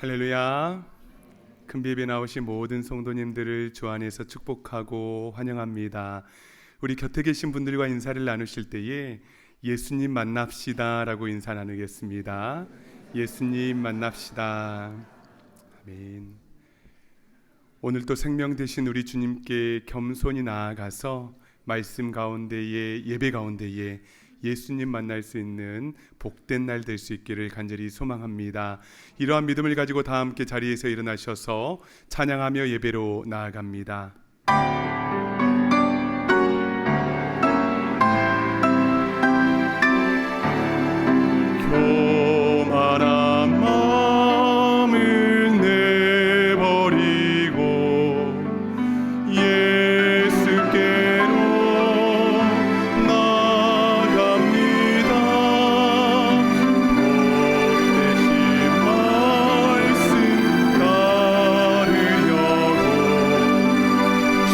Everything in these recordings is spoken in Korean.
할렐루야. 큰비에 나오신 모든 성도님들을 주 안에서 축복하고 환영합니다. 우리 곁에 계신 분들과 인사를 나누실 때에 예수님 만납시다 라고 인사 나누겠습니다. 예수님 만납시다. 아멘. 오늘 또 생명 되신 우리 주님께 겸손히 나아가서 말씀 가운데에, 예배 가운데에 예수님 만날 수 있는 복된 날 될 수 있기를 간절히 소망합니다. 이러한 믿음을 가지고 다 함께 자리에서 일어나셔서 찬양하며 예배로 나아갑니다. 교만한 마음을 내버리고 예수께로 나갑니다. 복되신 말씀 따르려고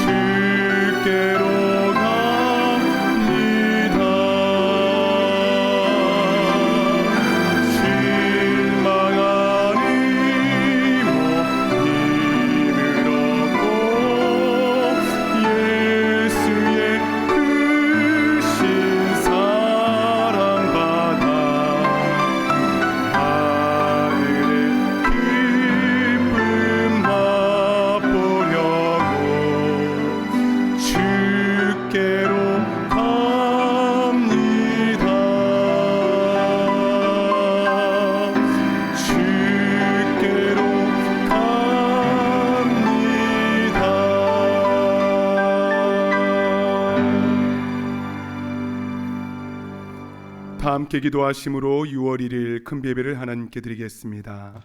주께로 갑니다. 실망하니 뭐 힘을 얻고 예수의 크신 사랑 받아 하늘의 기쁨 맛보려고 주께로 갑니다. 주께로 갑니다. 다 함께 기도하심으로 6월 1일 큰 예배를 하나님께 드리겠습니다.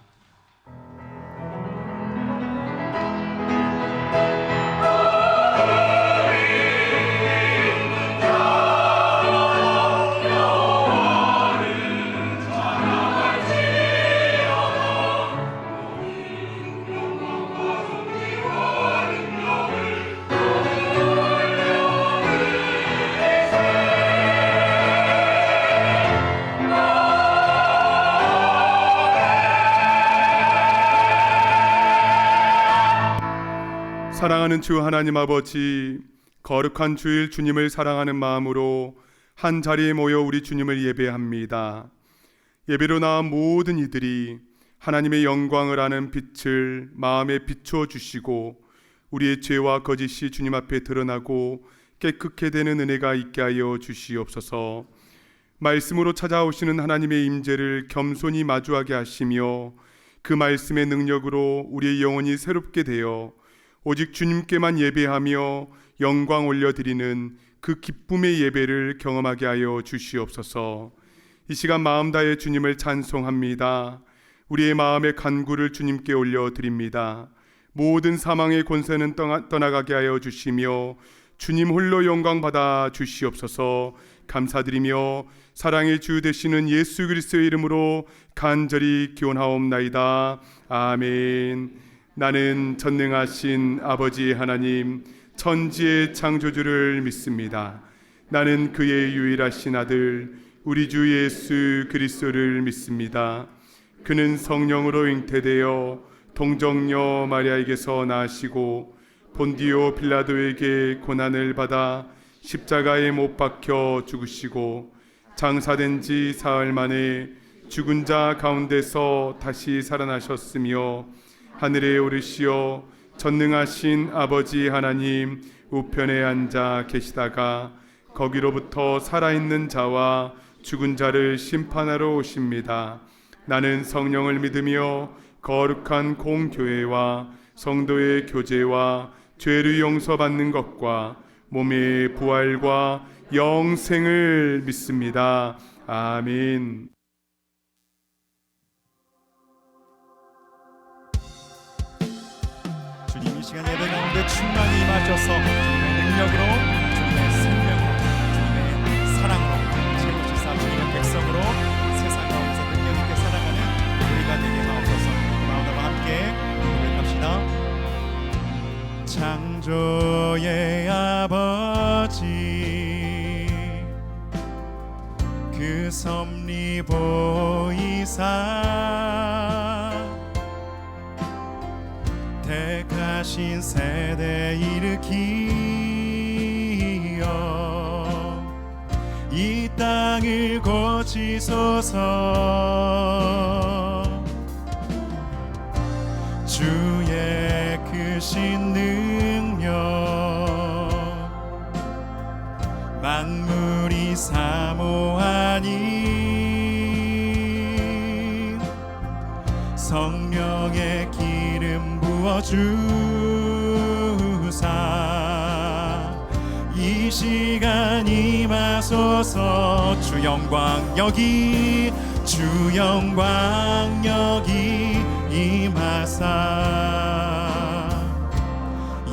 사랑하는 주 하나님 아버지, 거룩한 주일 주님을 사랑하는 마음으로 한 자리에 모여 우리 주님을 예배합니다. 예배로 나온 모든 이들이 하나님의 영광을 아는 빛을 마음에 비추어 주시고 우리의 죄와 거짓이 주님 앞에 드러나고 깨끗게 되는 은혜가 있게 하여 주시옵소서. 말씀으로 찾아오시는 하나님의 임재를 겸손히 마주하게 하시며 그 말씀의 능력으로 우리의 영혼이 새롭게 되어 오직 주님께만 예배하며 영광 올려드리는 그 기쁨의 예배를 경험하게 하여 주시옵소서. 이 시간 마음 다해 주님을 찬송합니다. 우리의 마음의 간구를 주님께 올려드립니다. 모든 사망의 권세는 떠나가게 하여 주시며 주님 홀로 영광 받아 주시옵소서. 감사드리며 사랑의 주 되시는 예수 그리스도의 이름으로 간절히 기원하옵나이다. 아멘. 나는 전능하신 아버지 하나님 천지의 창조주를 믿습니다. 나는 그의 유일하신 아들 우리 주 예수 그리스도를 믿습니다. 그는 성령으로 잉태되어 동정녀 마리아에게서 나시고 본디오 빌라도에게 고난을 받아 십자가에 못 박혀 죽으시고 장사된 지 사흘 만에 죽은 자 가운데서 다시 살아나셨으며 하늘에 오르시어 전능하신 아버지 하나님 우편에 앉아 계시다가 거기로부터 살아있는 자와 죽은 자를 심판하러 오십니다. 나는 성령을 믿으며 거룩한 공교회와 성도의 교제와 죄를 용서받는 것과 몸의 부활과 영생을 믿습니다. 아멘. 주님 이 시간 예배 가운데 충만히 임하셔서 주님의 능력으로 주님의 생명으로 주님의 사랑으로 채우시사 주님의 백성으로 세상 가운데서 능력 있게 살아가는 우리가 되게 하옵소서. 마음으로 함께 고백합시다. 창조의 아버지 그 섭리 보이사 하신 세대 일으키어 이 땅을 고치소서. 주의 크신 능력 만물이 사모하니 성령의 기름 부어주사 이 시간 임하소서. 주 영광 여기 주 영광 여기 임하사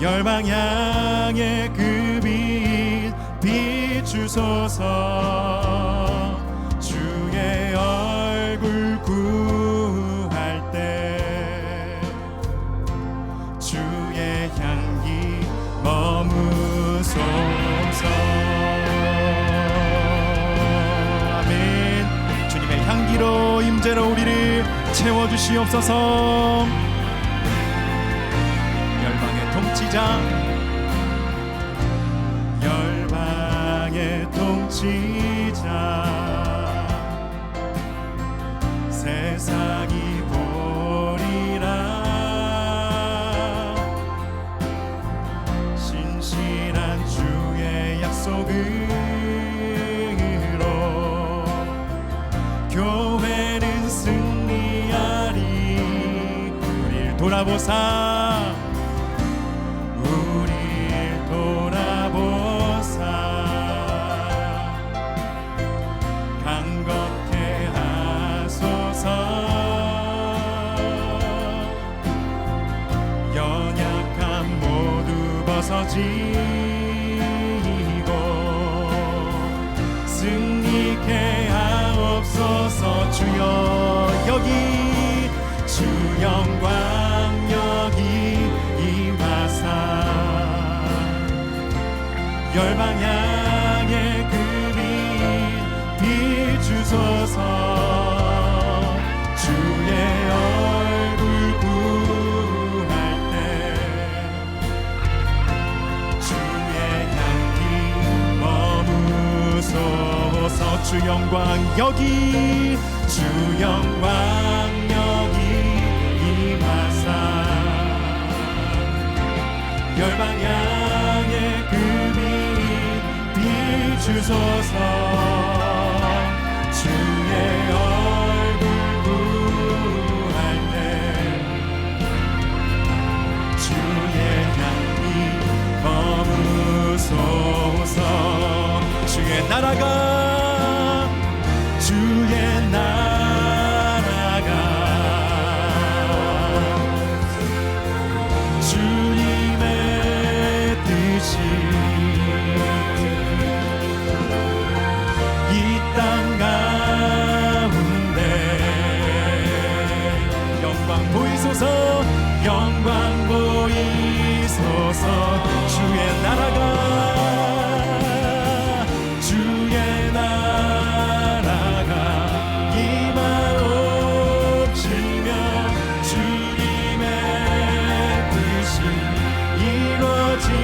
열방 향해 그 빛 비추소서. 주의 얼굴 구할 때 주의 향기 머무소서. 아멘. 주님의 향기로 임재로 우리를 채워주시옵소서. 열방의 통치자 열방의 통치자 세상이 보리라 신실한 주의 약속으로 교회는 승리하리. 우리를 돌아보사 우릴 돌아보사 강건케 하소서. 연약함 모두 벗어지고 승리케 하옵소서. 주여 여기 주 영광 여기 임하사 열방 향해 그 빛 비추소서. 주의 얼굴 구할 때 주의 향기 머무소서. 주 영광 여기 주 영광 여기 임하사 열방 향해 그 빛 비추소서. 주의 얼굴 구할 때 주의 향기 머무소서. 주의 나라가 주의 나라가 주님의 뜻이 이 땅 가운데 영광 보이소서. 영광 보이소서. 주의 나라가 주의 나라가 임하옵시며 주님의 뜻이 이루어지다.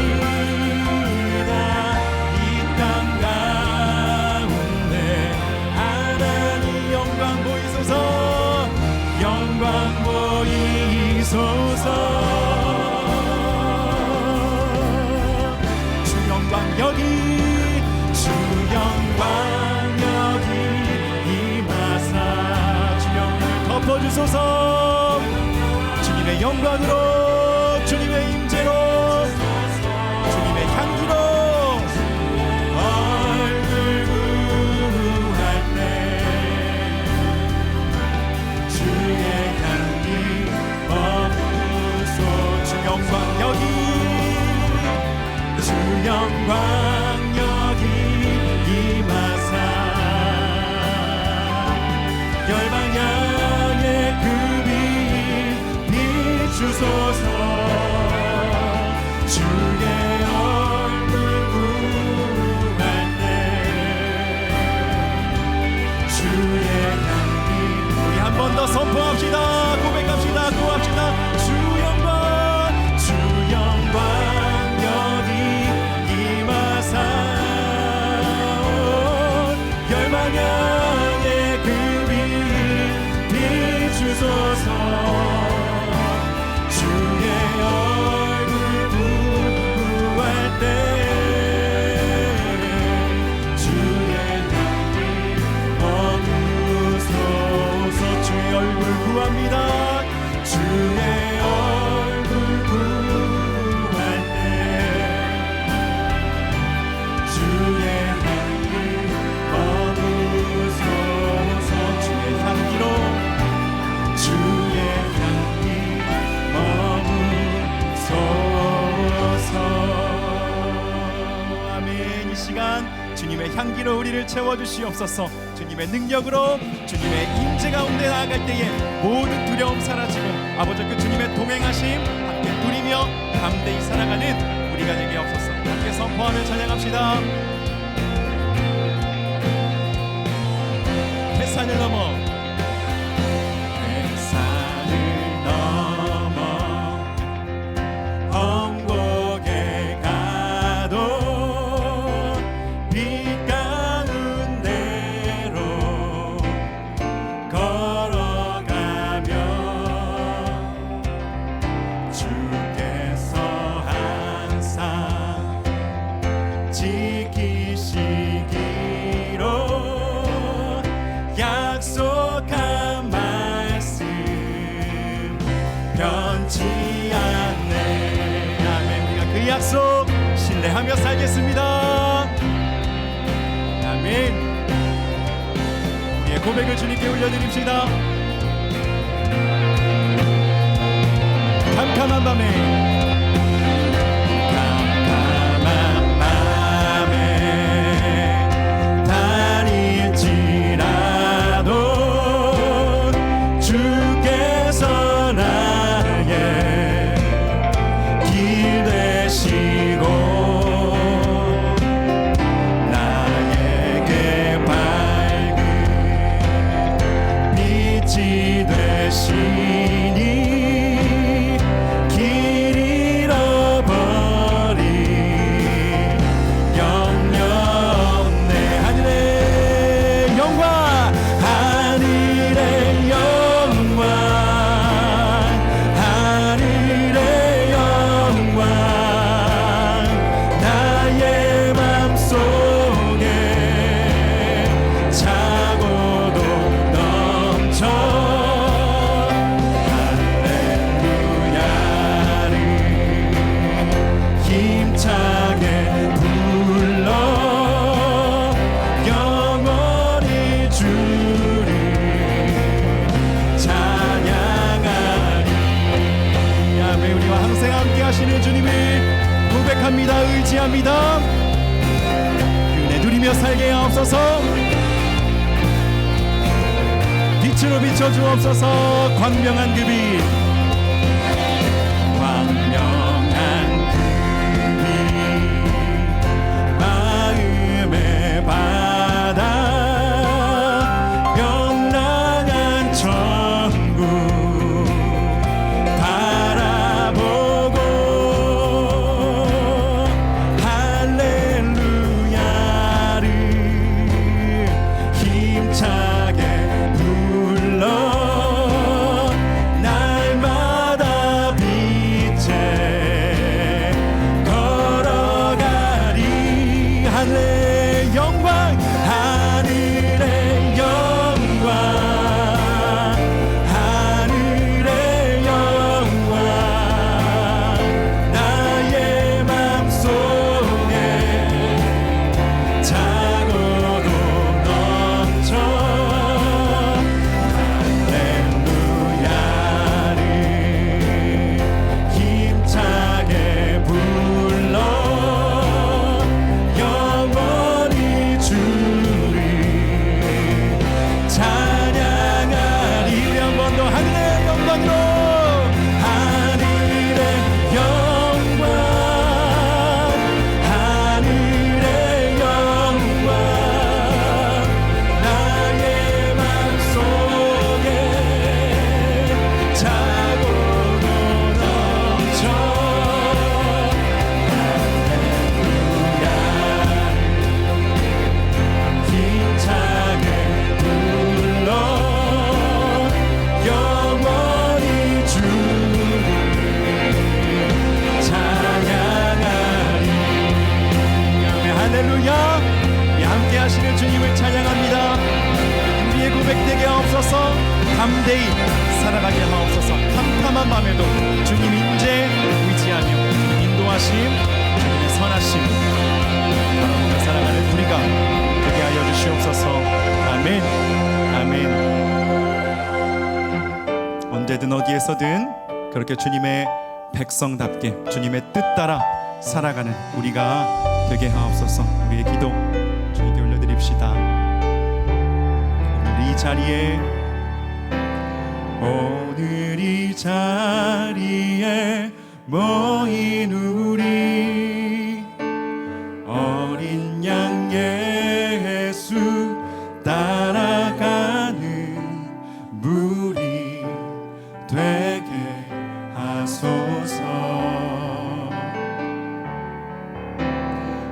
이 땅 가운데 하나님 영광 보이소서. 영광 보이소서. 주 영광 여기 주 영광 여기 임하사 주 영광을 덮어주소서. 주님의 영광으로 주님의 임재로 주님의 향기로 얼굴 구할 때 주의 향기 머무소. 주 영광 여기 주 영광 여기 임하사 열방 향해 그 빛 비추소서. 주의 얼굴 구할 때 주의 향기. 우리 한 번 더 선포합시다. 고백합시다. 구합시다. 주 영광 주 찬양의 그 빛 비추소서. 주의 얼굴 구할 때 주의 향기 머무소서. 주의 얼굴 구합니다. 주의 얼굴 구할 때 주의 향기 머무소서. 주의 향기로 주의 향기 머무소서. 아멘. 이 시간 주님의 향기로 우리를 채워주시옵소서. 주님의 능력으로 주님의 임재 가운데 나아갈 때에 모든 두려움 사라지고 아버지 그 주님의 동행하심 함께 누리며 담대히 살아가는 우리가 되게 없소서. 함께 선포하며 찬양합시다. 햇산을 넘어 햇산을 넘어 험곡에 가도 빛 가운데로 걸어가며 주께서 항상 지키시기로 약속한 말씀 변치 않네. 아멘. 우리가 그 약속 신뢰하며 살겠습니다. 아멘. 우리의 고백을 주님께 올려드립시다. 캄캄한 밤에 다닐지라도 주께서 나의 길 되시고 나에게 밝은 빛이 되시니 길 잃어버린 영영 없네. 하늘의 영광 하늘의 영광 하늘의 영광 나의 맘속에 차고도 넘쳐 할렐루야를 힘차게 불러 영원히 주를 찬양하리. 아멘. 우리와 항상 함께 하시는 주님을 고백합니다. 의지합니다. 은혜 누리며 살게 하옵소서. 빛으로 비춰주옵소서. 광명한 그 빛 광명한 그 빛 마음의 바다 명랑한 천국 바라보고 할렐루야를 힘차게 불러 날마다 빛에 걸어가리. 하늘의 영광 하늘의 영광 하늘의 영광 나의 맘속에 차고도 넘쳐 할렐루야를 힘차게 불러 영원히 주를 찬양하리. 우리 한 번 더 하늘의 영광으로 하늘의 영광 하늘의 영광 나의 맘속에 차고도 넘쳐 할렐루야 힘차게 담대히 살아가게 하옵소서. 캄캄한 밤에도 주님 인재 의지하며 주님 인도하심, 주님의 선하심 바라보며 살아가는 우리가 되게 하여 주시옵소서. 아멘. 아멘. 언제든 어디에서든 그렇게 주님의 백성답게 주님의 뜻 따라 살아가는 우리가 되게 하옵소서. 우리의 기도 주님께 올려드립시다. 오늘 이 자리에 모인 우리 어린 양 예수 따라가는 무리 되게 하소서.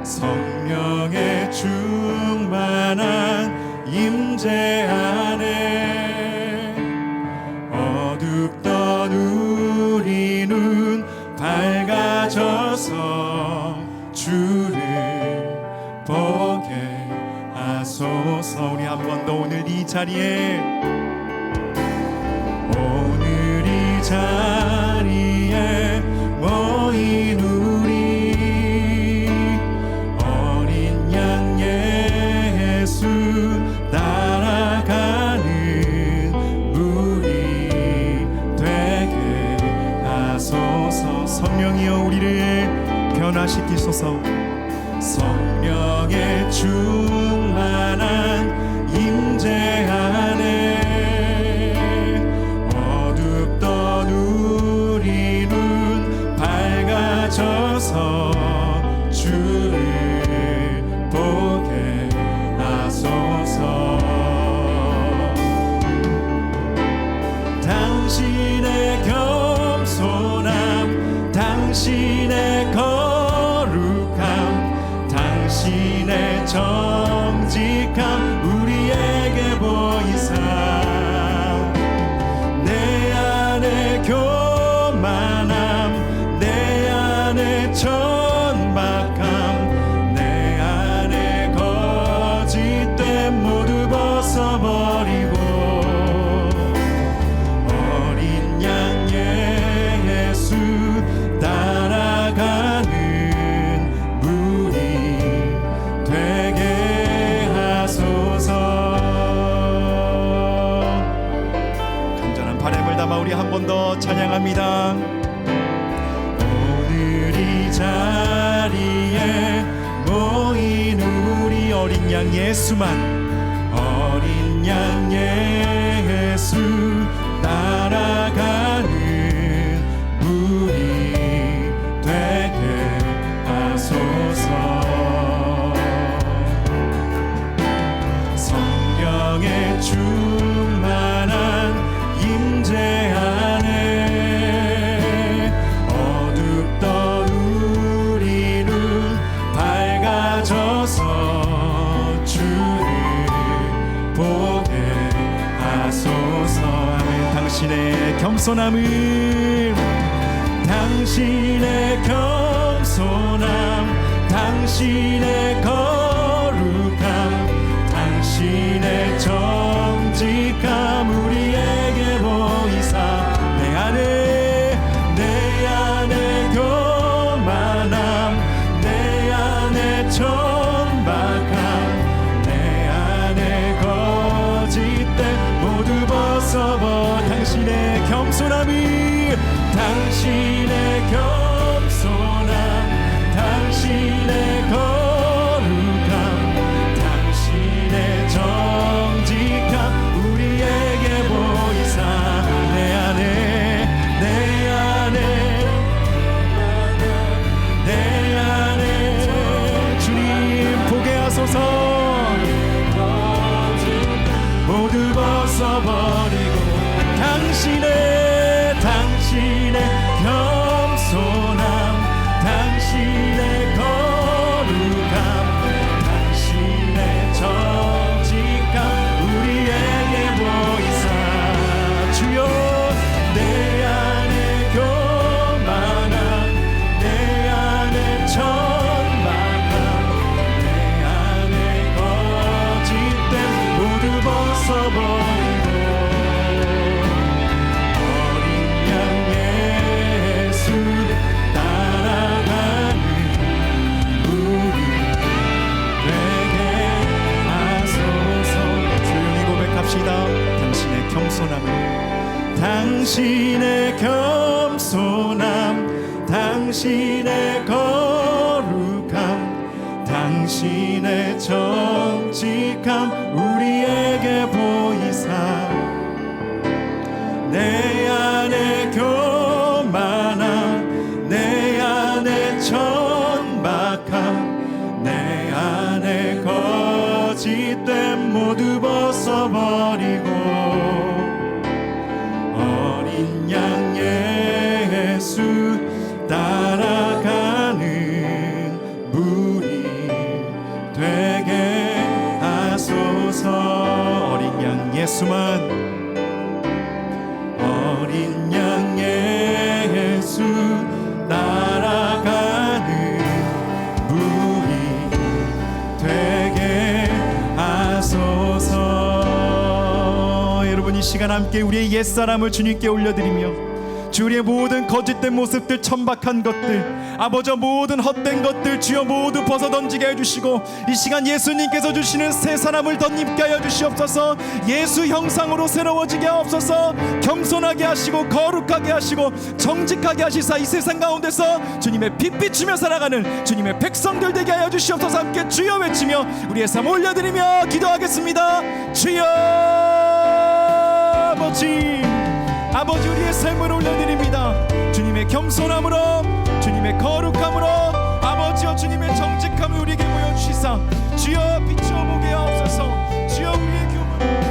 성령의 충만한 임재 안에 어둡던 우리 눈 밝아져서 주를 보게 하소서. 우리 한 번 더 오늘 이 자리에 모인 우리 어린 양 예수 따라가는 무리 되게 하소서. 성령이여 우리를 변화시키소서. 성령의 충만한 임재 안에 우리 눈 밝아져서 주를 보게 하소서. 당신의 겸손함, 당신의 거룩함, 당신의 정직함 우리에게 보이사 내 안에 교만함, 내 안에 천박함, 내 안에 거짓됨 모두 벗어버리고 어린 양 예수 따라가는 무리 되게 하소서. 간절한 바람을 담아 우리 한 번 더 찬양합니다. 오늘 이 자리에 모인 우리 어린 양 예수만, 어린 양 예수 따라가는 무리 되게 하소서. 성령의 충만한 임재 안에 어둡던 우리 눈 밝아져서 주를 보게 하소서. 아멘. 당신의 겸손함을, 당신의 겸손함, 당신의 거룩함, 당신의 정직함 우리에게 보이사 내 안에 교만함, 내 안에 천박함, 내 안에 거짓됨 모두 벗어버. 당신의 겸손함이, 당신의 겸손함, 당신의 거룩함, 당신의 정직함 우리에게 보이사 내 안에 주님 보게 하소서. 모두 벗어버리고 당신의 겸손함, 당신의 거룩함, 당신의 정직함 우리에게 보이사 주여 내 안에 교만함, 내 안에 천박함, 내 안에 거짓됨 모두 벗어버리고 겸손함을, 당신의 겸손함, 당신의 거룩함, 당신의 정직함 우리에게 보이사 내 안에 교만함, 내 안에 천박함, 내 안에 거짓됨 모두 벗어버리고 어린 양 예수 따라가는 무리 되게 하소서. 어린 양 예수만, 어린 양 예수 따라가는 무리 되게 하소서. 여러분, 이 시간 함께 우리의 옛사람을 주님께 올려드리며 주, 우리의 모든 거짓된 모습들, 천박한 것들, 아버지 모든 헛된 것들 주여 모두 벗어던지게 해주시고 이 시간 예수님께서 주시는 새 사람을 덧입게 하여 주시옵소서. 예수 형상으로 새로워지게 하옵소서. 겸손하게 하시고 거룩하게 하시고 정직하게 하시사 이 세상 가운데서 주님의 빛 비추며 살아가는 주님의 백성들 되게 하여 주시옵소서. 함께 주여 외치며 우리의 삶 올려드리며 기도하겠습니다. 주여. 아버지 우리의 삶을 올려드립니다. 주님의 겸손함으로, 주님의 거룩함으로, 아버지여 주님의 정직함을 우리에게 보여주시사 주여 비추어보게 하옵소서. 주여 우리의 교만을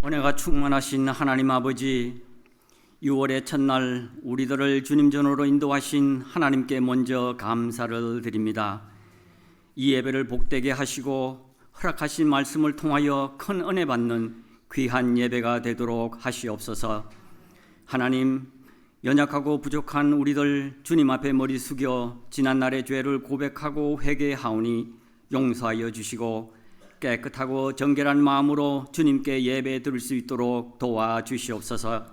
은혜가 충만하신 하나님 아버지, 6월의 첫날 우리들을 주님 전으로 인도하신 하나님께 먼저 감사를 드립니다. 이 예배를 복되게 하시고 허락하신 말씀을 통하여 큰 은혜 받는 귀한 예배가 되도록 하시옵소서. 하나님, 연약하고 부족한 우리들 주님 앞에 머리 숙여 지난날의 죄를 고백하고 회개하오니 용서하여 주시고 깨끗하고 정결한 마음으로 주님께 예배 드릴 수 있도록 도와주시옵소서.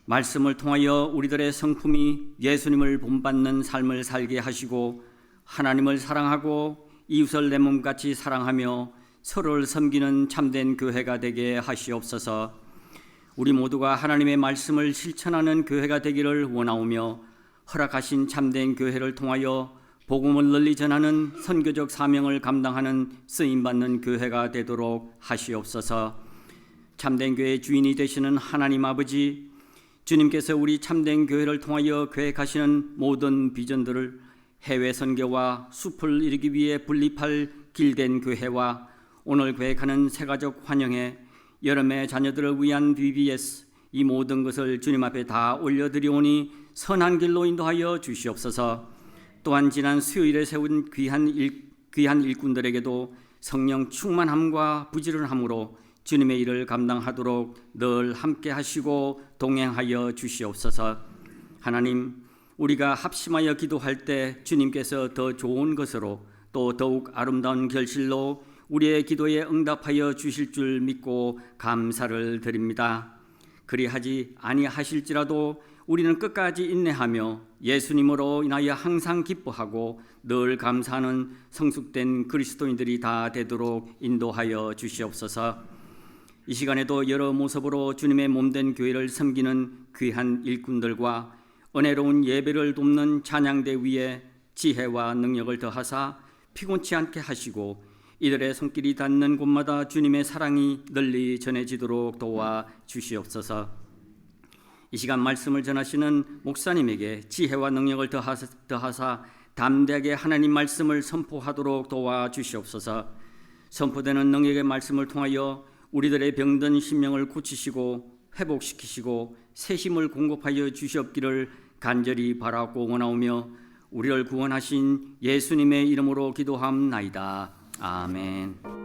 말씀을 통하여 우리들의 성품이 예수님을 본받는 삶을 살게 하시고 하나님을 사랑하고 이웃을 내 몸같이 사랑하며 서로를 섬기는 참된 교회가 되게 하시옵소서. 우리 모두가 하나님의 말씀을 실천하는 교회가 되기를 원하오며 허락하신 참된 교회를 통하여 복음을 널리 전하는 선교적 사명을 감당하는 쓰임받는 교회가 되도록 하시옵소서. 참된 교회의 주인이 되시는 하나님 아버지, 주님께서 우리 참된 교회를 통하여 계획하시는 모든 비전들을 해외 선교와 숲을 이루기 위해 분립할 길된 교회와 오늘 계획하는 새가족 환영회, 여름의 자녀들을 위한 BBS, 이 모든 것을 주님 앞에 다 올려드리오니 선한 길로 인도하여 주시옵소서. 또한 지난 수요일에 세운 귀한 일꾼들에게도 성령 충만함과 부지런함으로 주님의 일을 감당하도록 늘 함께 하시고 동행하여 주시옵소서. 하나님, 우리가 합심하여 기도할 때 주님께서 더 좋은 것으로 또 더욱 아름다운 결실로 우리의 기도에 응답하여 주실 줄 믿고 감사를 드립니다. 그리하지 아니하실지라도 우리는 끝까지 인내하며 예수님으로 인하여 항상 기뻐하고 늘 감사하는 성숙된 그리스도인들이 다 되도록 인도하여 주시옵소서. 이 시간에도 여러 모습으로 주님의 몸된 교회를 섬기는 귀한 일꾼들과 은혜로운 예배를 돕는 찬양대 위에 지혜와 능력을 더하사 피곤치 않게 하시고 이들의 손길이 닿는 곳마다 주님의 사랑이 널리 전해지도록 도와 주시옵소서. 이 시간 말씀을 전하시는 목사님에게 지혜와 능력을 더하사 담대하게 하나님 말씀을 선포하도록 도와 주시옵소서. 선포되는 능력의 말씀을 통하여 우리들의 병든 심령을 고치시고 회복시키시고 새 힘을 공급하여 주시옵기를 간절히 바라고 원하오며 우리를 구원하신 예수님의 이름으로 기도함나이다. 아멘.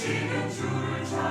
되시는 주를 찾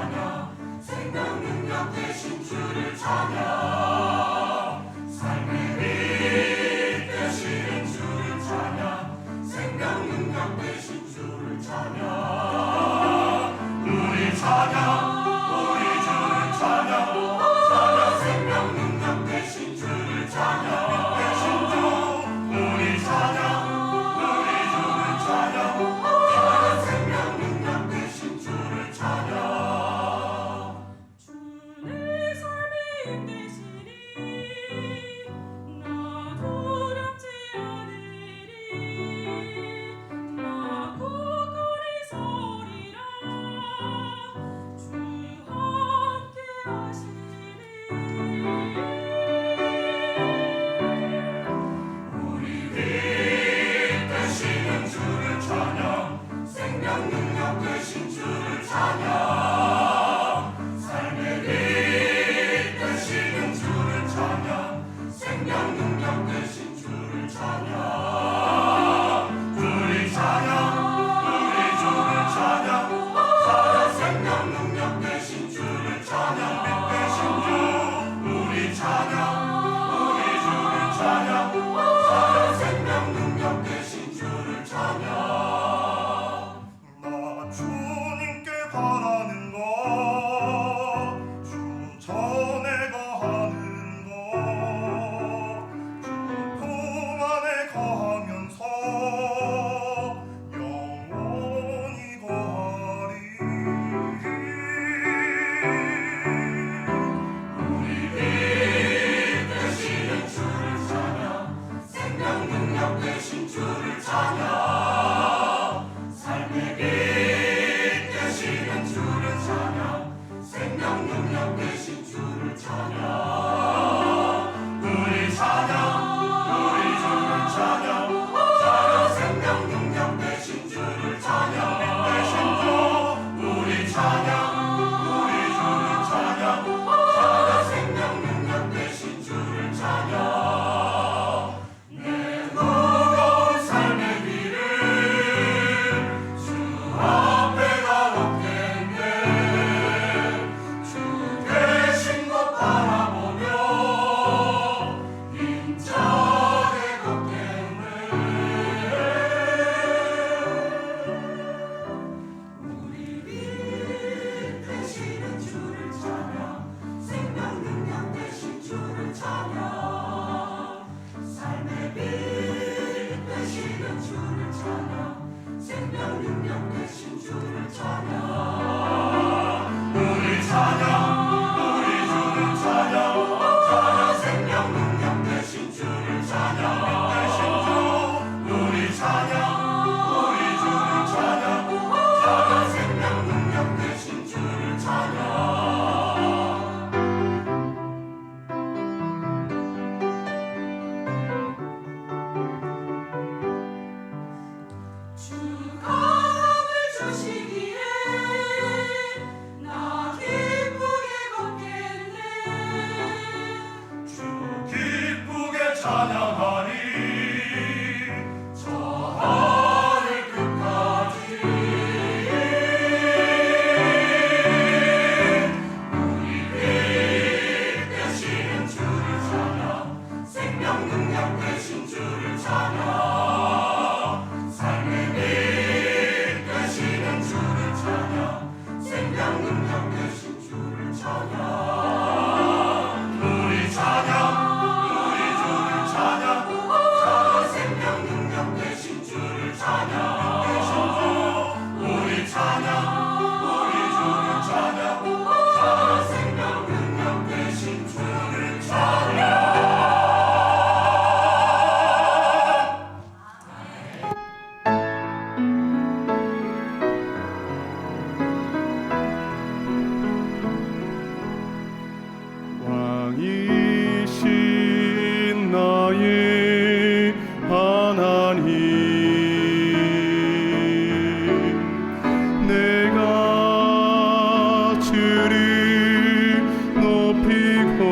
주를 높이고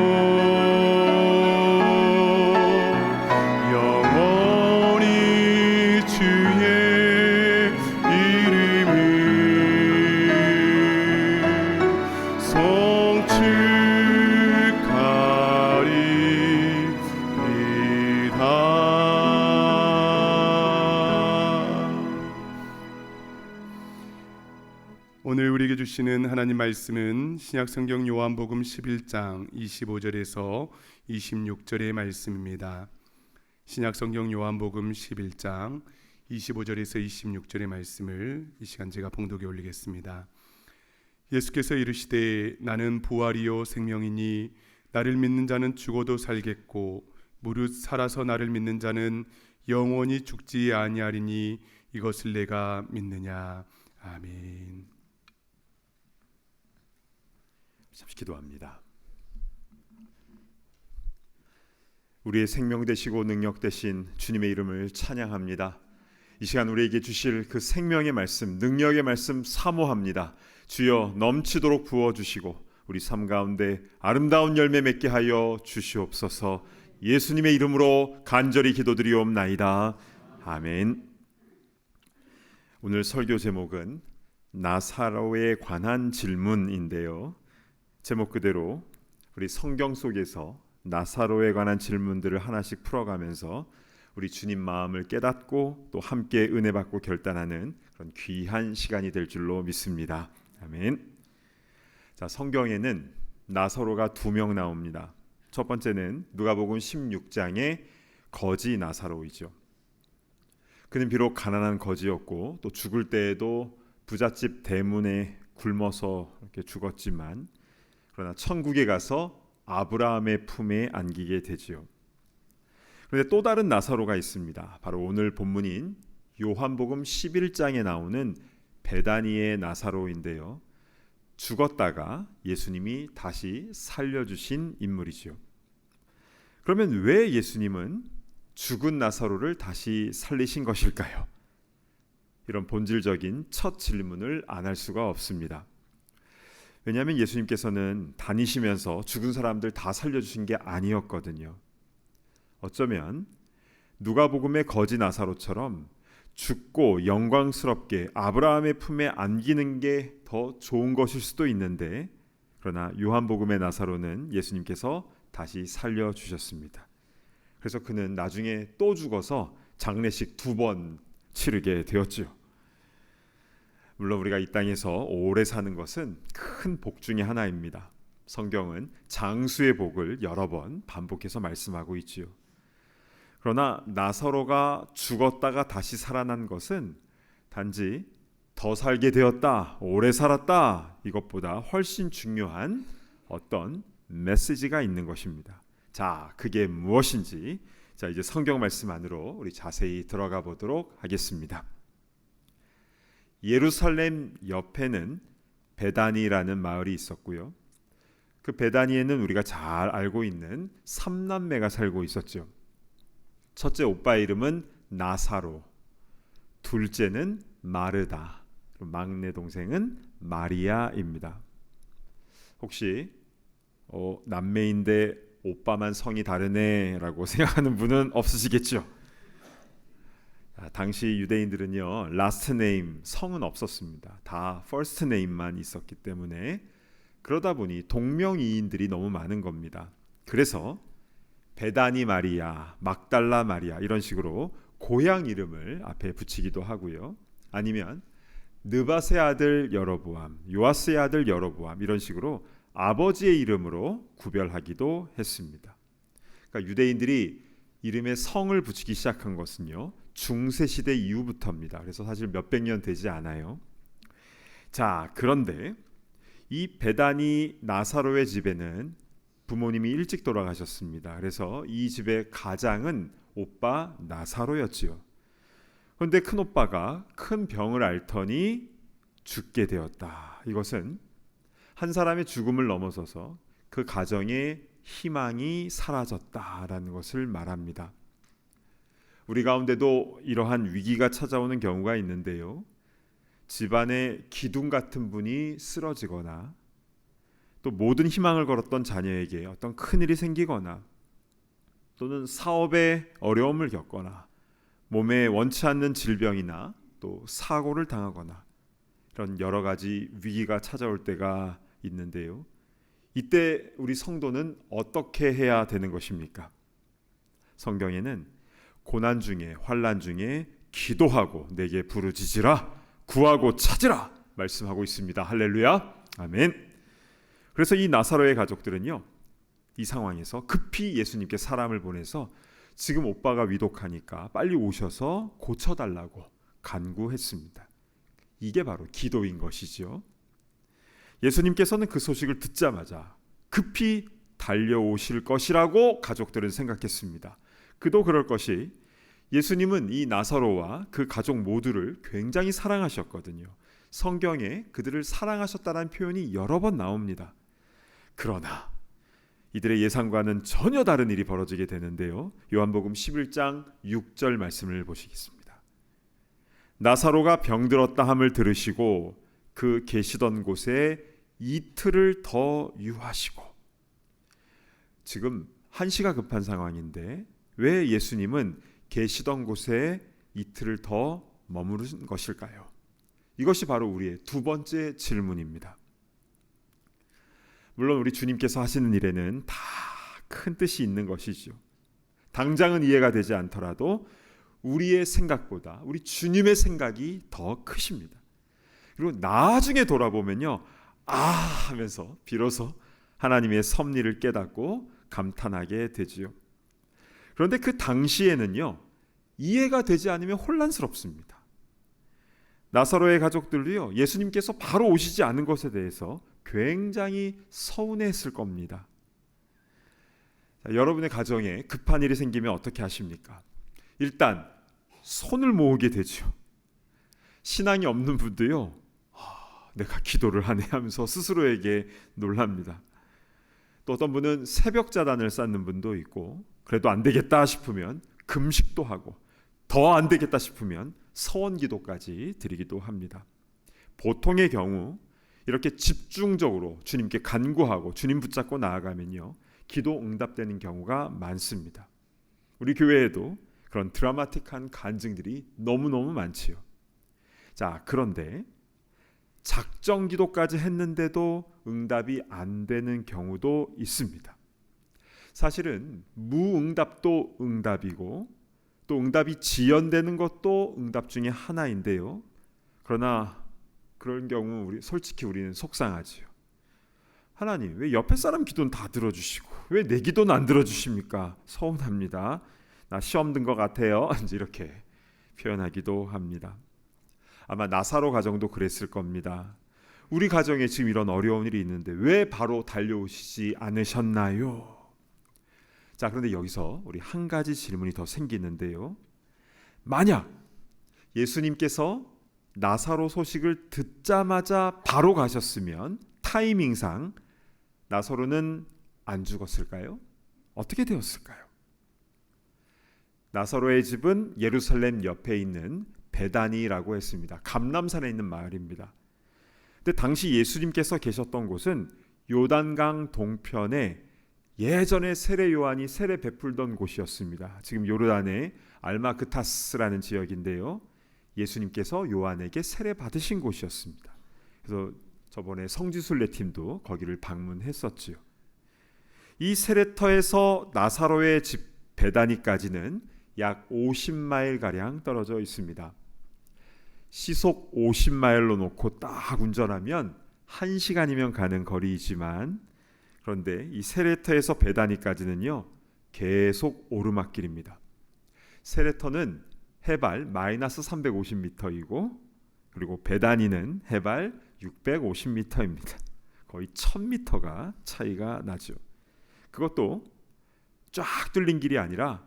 영원히 주의 이름을 오늘 우리에게 주시는 하나님 말씀은 신약성경 요한복음 11장 25절에서 26절의 말씀입니다. 신약성경 요한복음 11장 25절에서 26절의 말씀을 이 시간 제가 봉독에 올리겠습니다. 예수께서 이르시되 나는 부활이요 생명이니 나를 믿는 자는 죽어도 살겠고 무릇 살아서 나를 믿는 자는 영원히 죽지 아니하리니 이것을 내가 믿느냐. 아멘. 잠시 기도합니다. 우리의 생명 되시고 능력 되신 주님의 이름을 찬양합니다. 이 시간 우리에게 주실 그 생명의 말씀, 능력의 말씀 사모합니다. 주여 넘치도록 부어주시고 우리 삶 가운데 아름다운 열매 맺게 하여 주시옵소서. 예수님의 이름으로 간절히 기도드리옵나이다. 아멘. 오늘 설교 제목은 나사로에 관한 질문인데요, 제목 그대로 우리 성경 속에서 나사로에 관한 질문들을 하나씩 풀어가면서 우리 주님 마음을 깨닫고 또 함께 은혜 받고 결단하는 그런 귀한 시간이 될 줄로 믿습니다. 아멘. 자, 성경에는 나사로가 2명 나옵니다. 첫 번째는 누가복음 16장의 거지 나사로이죠. 그는 비록 가난한 거지였고 또 죽을 때에도 부잣집 대문에 굶어서 이렇게 죽었지만 그러나 천국에 가서 아브라함의 품에 안기게 되지요. 그런데 또 다른 나사로가 있습니다. 바로 오늘 본문인 요한복음 11장에 나오는 베다니의 나사로인데요, 죽었다가 예수님이 다시 살려주신 인물이죠. 그러면 왜 예수님은 죽은 나사로를 다시 살리신 것일까요? 이런 본질적인 첫 질문을 안 할 수가 없습니다. 왜냐하면 예수님께서는 다니시면서 죽은 사람들 다 살려주신 게 아니었거든요. 어쩌면 누가복음의 거지 나사로처럼 죽고 영광스럽게 아브라함의 품에 안기는 게 더 좋은 것일 수도 있는데, 그러나 요한복음의 나사로는 예수님께서 다시 살려주셨습니다. 그래서 그는 나중에 또 죽어서 장례식 2번 치르게 되었죠. 물론 우리가 이 땅에서 오래 사는 것은 큰 복 중에 하나입니다. 성경은 장수의 복을 여러 번 반복해서 말씀하고 있지요. 그러나 나사로가 죽었다가 다시 살아난 것은 단지 더 살게 되었다, 오래 살았다, 이것보다 훨씬 중요한 어떤 메시지가 있는 것입니다. 자, 그게 무엇인지 이제 성경 말씀 안으로 우리 자세히 들어가 보도록 하겠습니다. 예루살렘 옆에는 베다니라는 마을이 있었고요, 그 베다니에는 우리가 잘 알고 있는 3남매가 살고 있었죠. 첫째 오빠 이름은 나사로, 둘째는 마르다, 막내 동생은 마리아입니다. 혹시 남매인데 오빠만 성이 다르네 라고 생각하는 분은 없으시겠죠? 당시 유대인들은요, 라스트 네임, 성은 없었습니다. 다 퍼스트 네임만 있었기 때문에 그러다 보니 동명이인들이 너무 많은 겁니다. 그래서 베다니 마리아, 막달라 마리아 이런 식으로 고향 이름을 앞에 붙이기도 하고요, 아니면 느밧의 아들 여로보암, 요아스의 아들 여로보암 이런 식으로 아버지의 이름으로 구별하기도 했습니다. 그러니까 유대인들이 이름에 성을 붙이기 시작한 것은요, 중세시대 이후부터입니다. 그래서 사실 몇백 년 되지 않아요. 자, 그런데 이 베다니 나사로의 집에는 부모님이 일찍 돌아가셨습니다. 그래서 이 집의 가장은 오빠 나사로였지요. 그런데 큰 오빠가 큰 병을 앓더니 죽게 되었다. 이것은 한 사람의 죽음을 넘어서서 그 가정의 희망이 사라졌다라는 것을 말합니다. 우리 가운데도 이러한 위기가 찾아오는 경우가 있는데요, 집안에 기둥 같은 분이 쓰러지거나 또 모든 희망을 걸었던 자녀에게 어떤 큰일이 생기거나 또는 사업에 어려움을 겪거나 몸에 원치 않는 질병이나 또 사고를 당하거나 이런 여러 가지 위기가 찾아올 때가 있는데요. 이때 우리 성도는 어떻게 해야 되는 것입니까? 성경에는 고난 중에 환난 중에 기도하고 내게 부르짖으라 구하고 찾으라 말씀하고 있습니다. 할렐루야. 아멘. 그래서 이 나사로의 가족들은요, 이 상황에서 급히 예수님께 사람을 보내서 지금 오빠가 위독하니까 빨리 오셔서 고쳐달라고 간구했습니다. 이게 바로 기도인 것이죠. 예수님께서는 그 소식을 듣자마자 급히 달려오실 것이라고 가족들은 생각했습니다. 그도 그럴 것이, 예수님은 이 나사로와 그 가족 모두를 굉장히 사랑하셨거든요. 성경에 그들을 사랑하셨다는 표현이 여러 번 나옵니다. 그러나 이들의 예상과는 전혀 다른 일이 벌어지게 되는데요. 요한복음 11장 6절 말씀을 보시겠습니다. 나사로가 병들었다 함을 들으시고 그 계시던 곳에 이틀을 더 유하시고. 지금 한시가 급한 상황인데 왜 예수님은 계시던 곳에 이틀을 더 머무른 것일까요? 이것이 바로 우리의 두 번째 질문입니다. 물론 우리 주님께서 하시는 일에는 다 큰 뜻이 있는 것이죠. 당장은 이해가 되지 않더라도 우리의 생각보다 우리 주님의 생각이 더 크십니다. 그리고 나중에 돌아보면요, 하면서 비로소 하나님의 섭리를 깨닫고 감탄하게 되지요. 그런데 그 당시에는요, 이해가 되지 않으면 혼란스럽습니다. 나사로의 가족들도요, 예수님께서 바로 오시지 않은 것에 대해서 굉장히 서운했을 겁니다. 자, 여러분의 가정에 급한 일이 생기면 어떻게 하십니까? 일단 손을 모으게 되죠. 신앙이 없는 분도요, 내가 기도를 하네 하면서 스스로에게 놀랍니다. 또 어떤 분은 새벽 자단을 쌓는 분도 있고, 그래도 안 되겠다 싶으면 금식도 하고, 더 안 되겠다 싶으면 서원 기도까지 드리기도 합니다. 보통의 경우 이렇게 집중적으로 주님께 간구하고 주님 붙잡고 나아가면요, 기도 응답되는 경우가 많습니다. 우리 교회에도 그런 드라마틱한 간증들이 너무너무 많지요. 자, 그런데 작정 기도까지 했는데도 응답이 안 되는 경우도 있습니다. 사실은 무응답도 응답이고 또 응답이 지연되는 것도 응답 중에 하나인데요. 그러나 그런 경우 솔직히 우리는 속상하지요. 하나님, 왜 옆에 사람 기도는 다 들어주시고 왜 내 기도는 안 들어주십니까? 서운합니다. 나 시험 든 것 같아요. 이제 이렇게 표현하기도 합니다. 아마 나사로 가정도 그랬을 겁니다. 우리 가정에 지금 이런 어려운 일이 있는데 왜 바로 달려오시지 않으셨나요? 자, 그런데 여기서 우리 한 가지 질문이 더 생기는데요. 만약 예수님께서 나사로 소식을 듣자마자 바로 가셨으면 타이밍상 나사로는 안 죽었을까요? 어떻게 되었을까요? 나사로의 집은 예루살렘 옆에 있는 베다니라고 했습니다. 감람산에 있는 마을입니다. 근데 당시 예수님께서 계셨던 곳은 요단강 동편에 예전에 세례 요한이 세례 베풀던 곳이었습니다. 지금 요르단의 알마그타스라는 지역인데요. 예수님께서 요한에게 세례 받으신 곳이었습니다. 그래서 저번에 성지순례 팀도 거기를 방문했었지요. 이 세례터에서 나사로의 집 베다니까지는 약 50마일 가량 떨어져 있습니다. 시속 50마일로 놓고 딱 운전하면 1시간이면 가는 거리이지만, 그런데 이 세례터에서 베다니까지는요, 계속 오르막길입니다. 세례터는 해발 마이너스 350m이고 그리고 베다니는 해발 650m입니다. 거의 1000m가 차이가 나죠. 그것도 쫙 뚫린 길이 아니라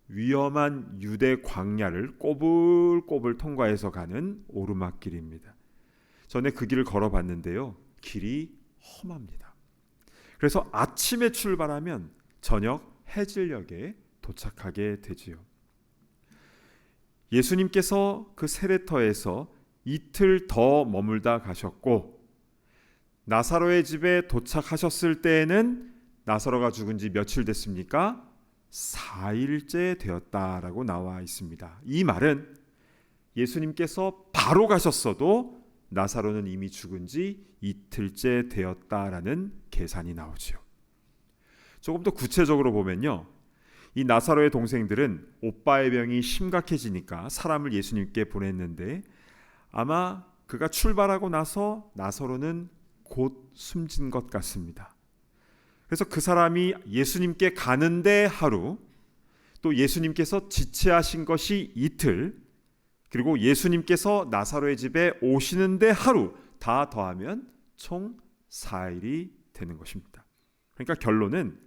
위험한 유대 광야를 꼬불꼬불 통과해서 가는 오르막길입니다. 전에 그 길을 걸어봤는데요, 길이 험합니다. 그래서 아침에 출발하면 저녁 해질녘에 도착하게 되지요. 예수님께서 그 세례터에서 이틀 더 머물다 가셨고 나사로의 집에 도착하셨을 때에는 나사로가 죽은 지 며칠 됐습니까? 4일째 되었다라고 나와 있습니다. 이 말은 예수님께서 바로 가셨어도 나사로는 이미 죽은 지 이틀째 되었다라는 계산이 나오죠. 조금 더 구체적으로 보면요, 이 나사로의 동생들은 오빠의 병이 심각해지니까 사람을 예수님께 보냈는데 아마 그가 출발하고 나서 나사로는 곧 숨진 것 같습니다. 그래서 그 사람이 예수님께 가는데 하루, 또 예수님께서 지체하신 것이 이틀, 그리고 예수님께서 나사로의 집에 오시는데 하루, 다 더하면 총 4일이 되는 것입니다. 그러니까 결론은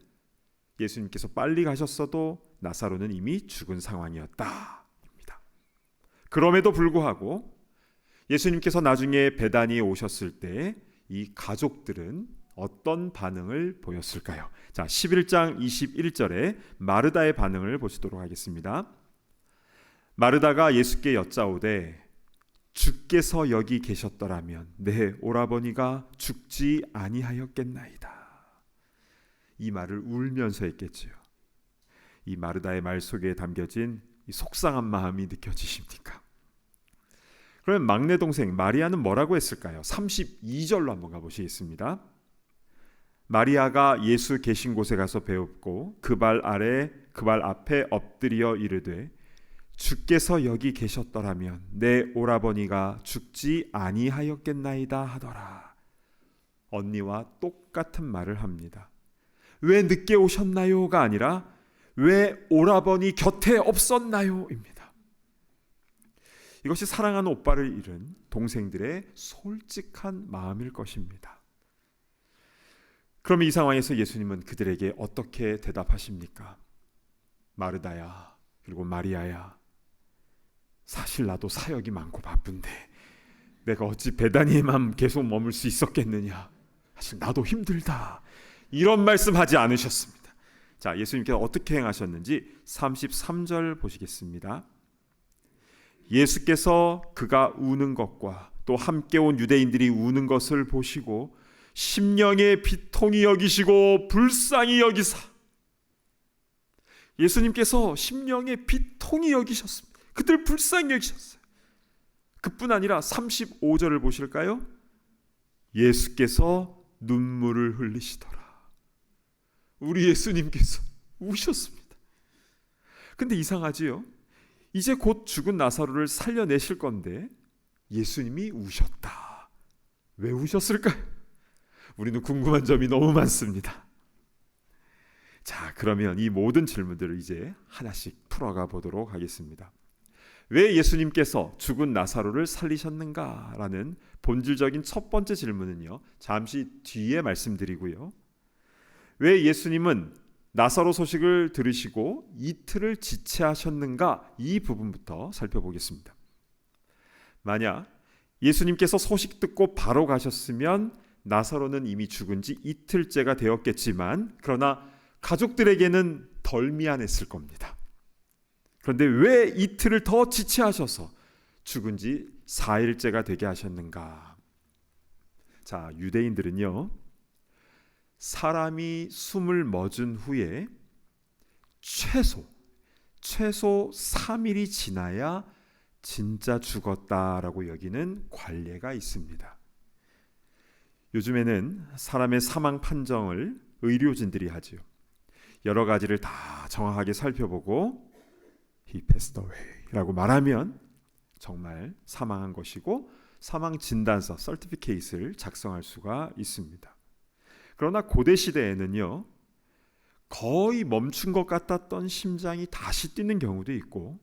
예수님께서 빨리 가셨어도 나사로는 이미 죽은 상황이었다. 그럼에도 불구하고 예수님께서 나중에 베다니에 오셨을 때 이 가족들은 어떤 반응을 보였을까요? 자, 11장 21절에 마르다의 반응을 보시도록 하겠습니다. 마르다가 예수께 여짜오되 주께서 여기 계셨더라면 내 오라버니가 죽지 아니하였겠나이다. 이 말을 울면서 했겠지요. 이 마르다의 말 속에 담겨진 이 속상한 마음이 느껴지십니까? 그러면 막내 동생 마리아는 뭐라고 했을까요? 32절로 한번 가보시겠습니다. 마리아가 예수 계신 곳에 가서 배웁고 그 발 앞에 엎드려 이르되 주께서 여기 계셨더라면 내 오라버니가 죽지 아니하였겠나이다 하더라. 언니와 똑같은 말을 합니다. 왜 늦게 오셨나요가 아니라 왜 오라버니 곁에 없었나요? 입니다. 이것이 사랑하는 오빠를 잃은 동생들의 솔직한 마음일 것입니다. 그럼 이 상황에서 예수님은 그들에게 어떻게 대답하십니까? 마르다야, 그리고 마리아야, 사실 나도 사역이 많고 바쁜데 내가 어찌 베다니에만 계속 머물 수 있었겠느냐. 사실 나도 힘들다. 이런 말씀하지 않으셨습니다. 자, 예수님께서 어떻게 행하셨는지 33절 보시겠습니다. 예수께서 그가 우는 것과 또 함께 온 유대인들이 우는 것을 보시고 심령의 비통히 여기시고 불쌍히 여기사. 예수님께서 심령의 비통히 여기셨습니다. 그들 불쌍히 여기셨어요. 그뿐 아니라 35절을 보실까요? 예수께서 눈물을 흘리시더라. 우리 예수님께서 우셨습니다. 근데 이상하지요? 이제 곧 죽은 나사로를 살려내실 건데 예수님이 우셨다. 왜 우셨을까요? 우리는 궁금한 점이 너무 많습니다. 자, 그러면 이 모든 질문들을 이제 하나씩 풀어가 보도록 하겠습니다. 왜 예수님께서 죽은 나사로를 살리셨는가라는 본질적인 첫 번째 질문은요, 잠시 뒤에 말씀드리고요. 왜 예수님은 나사로 소식을 들으시고 이틀을 지체하셨는가, 이 부분부터 살펴보겠습니다. 만약 예수님께서 소식 듣고 바로 가셨으면 나사로는 이미 죽은 지 이틀째가 되었겠지만, 그러나 가족들에게는 덜 미안했을 겁니다. 그런데 왜 이틀을 더 지체하셔서 죽은 지 4일째가 되게 하셨는가? 자, 유대인들은요, 사람이 숨을 멎은 후에 최소 3일이 지나야 진짜 죽었다라고 여기는 관례가 있습니다. 요즘에는 사람의 사망 판정을 의료진들이 하지요. 여러 가지를 다 정확하게 살펴보고 He passed away라고 말하면 정말 사망한 것이고 사망 진단서 서티피케이트를 작성할 수가 있습니다. 그러나 고대 시대에는요, 거의 멈춘 것 같았던 심장이 다시 뛰는 경우도 있고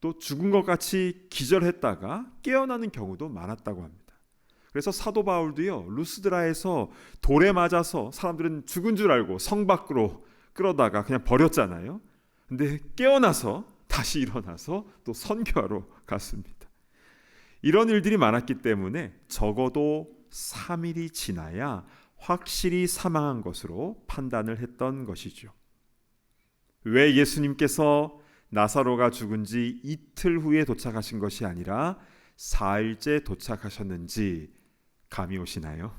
또 죽은 것 같이 기절했다가 깨어나는 경우도 많았다고 합니다. 그래서 사도 바울도요, 루스드라에서 돌에 맞아서 사람들은 죽은 줄 알고 성 밖으로 끌어다가 그냥 버렸잖아요. 근데 깨어나서 다시 일어나서 또 선교하러 갔습니다. 이런 일들이 많았기 때문에 적어도 3일이 지나야 확실히 사망한 것으로 판단을 했던 것이죠. 왜 예수님께서 나사로가 죽은 지 이틀 후에 도착하신 것이 아니라 4일째 도착하셨는지 감이 오시나요?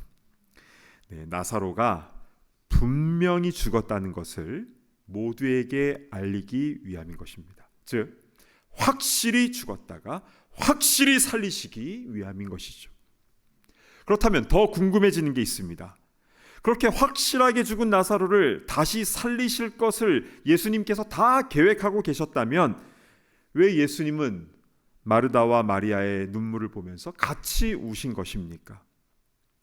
나사로가 분명히 죽었다는 것을 모두에게 알리기 위함인 것입니다. 즉 확실히 죽었다가 확실히 살리시기 위함인 것이죠. 그렇다면 더 궁금해지는 게 있습니다. 그렇게 확실하게 죽은 나사로를 다시 살리실 것을 예수님께서 다 계획하고 계셨다면 왜 예수님은 마르다와 마리아의 눈물을 보면서 같이 우신 것입니까?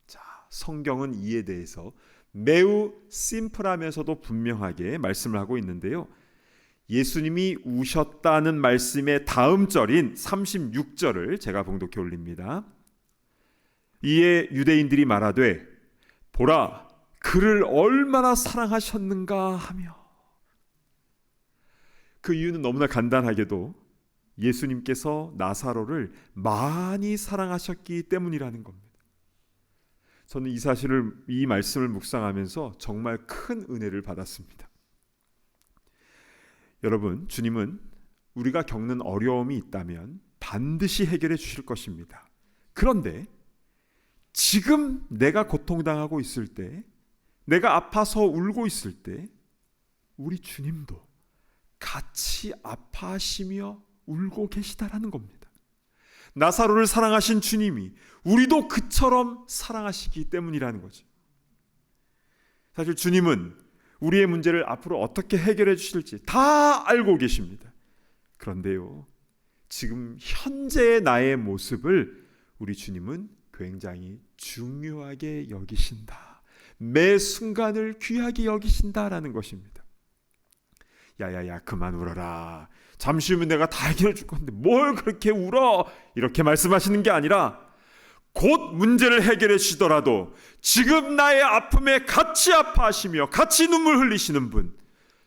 자, 성경은 이에 대해서 매우 심플하면서도 분명하게 말씀을 하고 있는데요. 예수님이 우셨다는 말씀의 다음 절인 36절을 제가 봉독해 올립니다. 이에 유대인들이 말하되 보라 그를 얼마나 사랑하셨는가 하며, 그 이유는 너무나 간단하게도 예수님께서 나사로를 많이 사랑하셨기 때문이라는 겁니다. 저는 이 말씀을 묵상하면서 정말 큰 은혜를 받았습니다. 여러분, 주님은 우리가 겪는 어려움이 있다면 반드시 해결해 주실 것입니다. 그런데 지금 내가 고통당하고 있을 때, 내가 아파서 울고 있을 때 우리 주님도 같이 아파하시며 울고 계시다라는 겁니다. 나사로를 사랑하신 주님이 우리도 그처럼 사랑하시기 때문이라는 거죠. 사실 주님은 우리의 문제를 앞으로 어떻게 해결해 주실지 다 알고 계십니다. 그런데요, 지금 현재의 나의 모습을 우리 주님은 굉장히 중요하게 여기신다. 매 순간을 귀하게 여기신다라는 것입니다. 야야야 그만 울어라. 잠시 후면 내가 다 해결해 줄 건데 뭘 그렇게 울어? 이렇게 말씀하시는 게 아니라 곧 문제를 해결해 주시더라도 지금 나의 아픔에 같이 아파하시며 같이 눈물 흘리시는 분,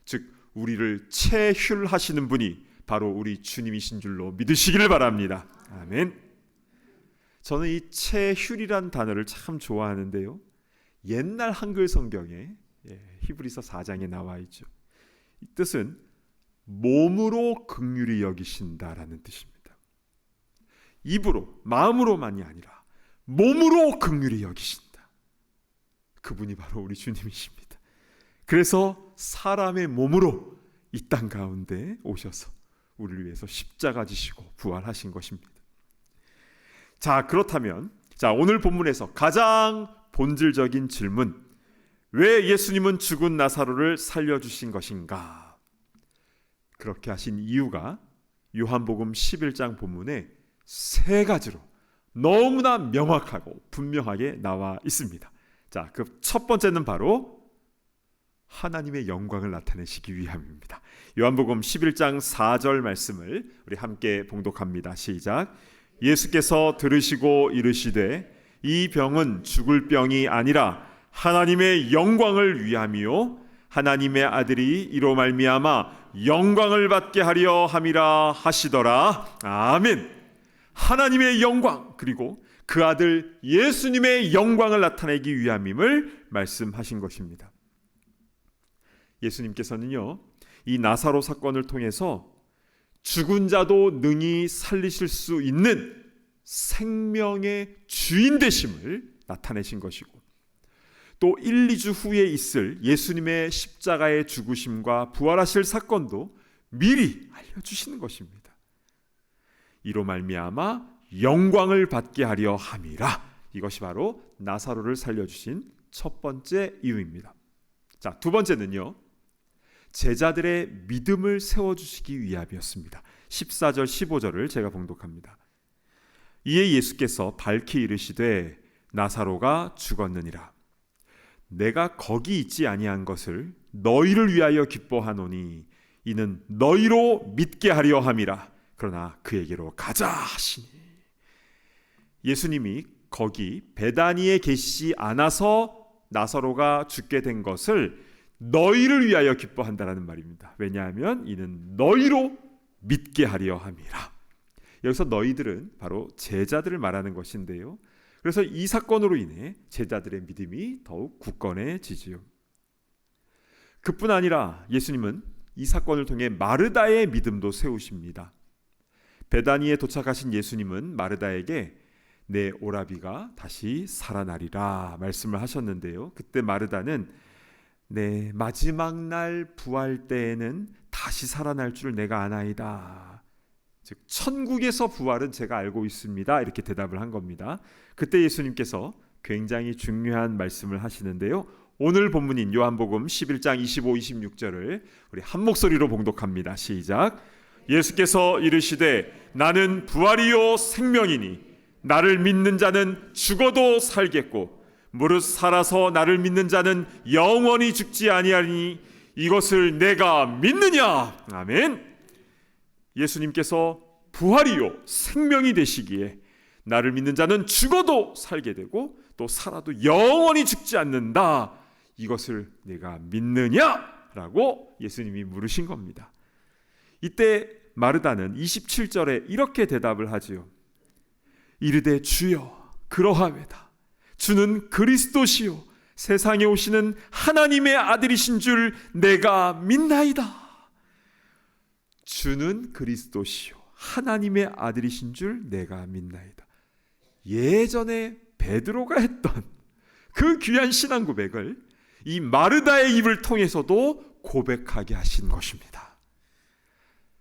즉 우리를 체휼하시는 분이 바로 우리 주님이신 줄로 믿으시기를 바랍니다. 아멘. 저는 이 체휼이란 단어를 참 좋아하는데요. 옛날 한글 성경에 히브리서 4장에 나와 있죠. 이 뜻은 몸으로 긍휼히 여기신다라는 뜻입니다. 입으로, 마음으로만이 아니라 몸으로 긍휼히 여기신다. 그분이 바로 우리 주님이십니다. 그래서 사람의 몸으로 이 땅 가운데 오셔서 우리를 위해서 십자가 지시고 부활하신 것입니다. 자, 그렇다면 오늘 본문에서 가장 본질적인 질문, 왜 예수님은 죽은 나사로를 살려주신 것인가? 그렇게 하신 이유가 요한복음 11장 본문에 세 가지로 너무나 명확하고 분명하게 나와 있습니다. 자, 그 첫 번째는 바로 하나님의 영광을 나타내시기 위함입니다. 요한복음 11장 4절 말씀을 우리 함께 봉독합니다. 시작. 예수께서 들으시고 이르시되 이 병은 죽을 병이 아니라 하나님의 영광을 위함이요 하나님의 아들이 이로 말미암아 영광을 받게 하려 함이라 하시더라. 아멘. 하나님의 영광, 그리고 그 아들 예수님의 영광을 나타내기 위함임을 말씀하신 것입니다. 예수님께서는요, 이 나사로 사건을 통해서 죽은 자도 능히 살리실 수 있는 생명의 주인 되심을 나타내신 것이고, 또 1, 2주 후에 있을 예수님의 십자가의 죽으심과 부활하실 사건도 미리 알려주시는 것입니다. 이로 말미암아 영광을 받게 하려 함이라. 이것이 바로 나사로를 살려주신 첫 번째 이유입니다. 자, 두 번째는요, 제자들의 믿음을 세워주시기 위함이었습니다. 14절 15절을 제가 봉독합니다. 이에 예수께서 밝히 이르시되 나사로가 죽었느니라. 내가 거기 있지 아니한 것을 너희를 위하여 기뻐하노니 이는 너희로 믿게 하려 함이라. 그러나 그에게로 가자 하시니. 예수님이 거기 베다니에 계시지 않아서 나사로가 죽게 된 것을 너희를 위하여 기뻐한다라는 말입니다. 왜냐하면 이는 너희로 믿게 하려 함이라. 여기서 너희들은 바로 제자들을 말하는 것인데요. 그래서 이 사건으로 인해 제자들의 믿음이 더욱 굳건해지지요. 그뿐 아니라 예수님은 이 사건을 통해 마르다의 믿음도 세우십니다. 베다니에 도착하신 예수님은 마르다에게 내 오라비가 다시 살아나리라 말씀을 하셨는데요. 그때 마르다는 내 마지막 날 부활 때에는 다시 살아날 줄 내가 아나이다. 즉 천국에서 부활은 제가 알고 있습니다. 이렇게 대답을 한 겁니다. 그때 예수님께서 굉장히 중요한 말씀을 하시는데요. 오늘 본문인 요한복음 11장 25, 26절을 우리 한 목소리로 봉독합니다. 시작. 예수께서 이르시되 나는 부활이요 생명이니 나를 믿는 자는 죽어도 살겠고 무릇 살아서 나를 믿는 자는 영원히 죽지 아니하니 이것을 내가 믿느냐. 아멘. 예수님께서 부활이요 생명이 되시기에 나를 믿는 자는 죽어도 살게 되고 또 살아도 영원히 죽지 않는다. 이것을 내가 믿느냐라고 예수님이 물으신 겁니다. 이때 마르다는 27절에 이렇게 대답을 하지요. 이르되 주여 그러하외다. 주는 그리스도시요 세상에 오시는 하나님의 아들이신 줄 내가 믿나이다. 주는 그리스도시요 하나님의 아들이신 줄 내가 믿나이다. 예전에 베드로가 했던 그 귀한 신앙 고백을 이 마르다의 입을 통해서도 고백하게 하신 것입니다.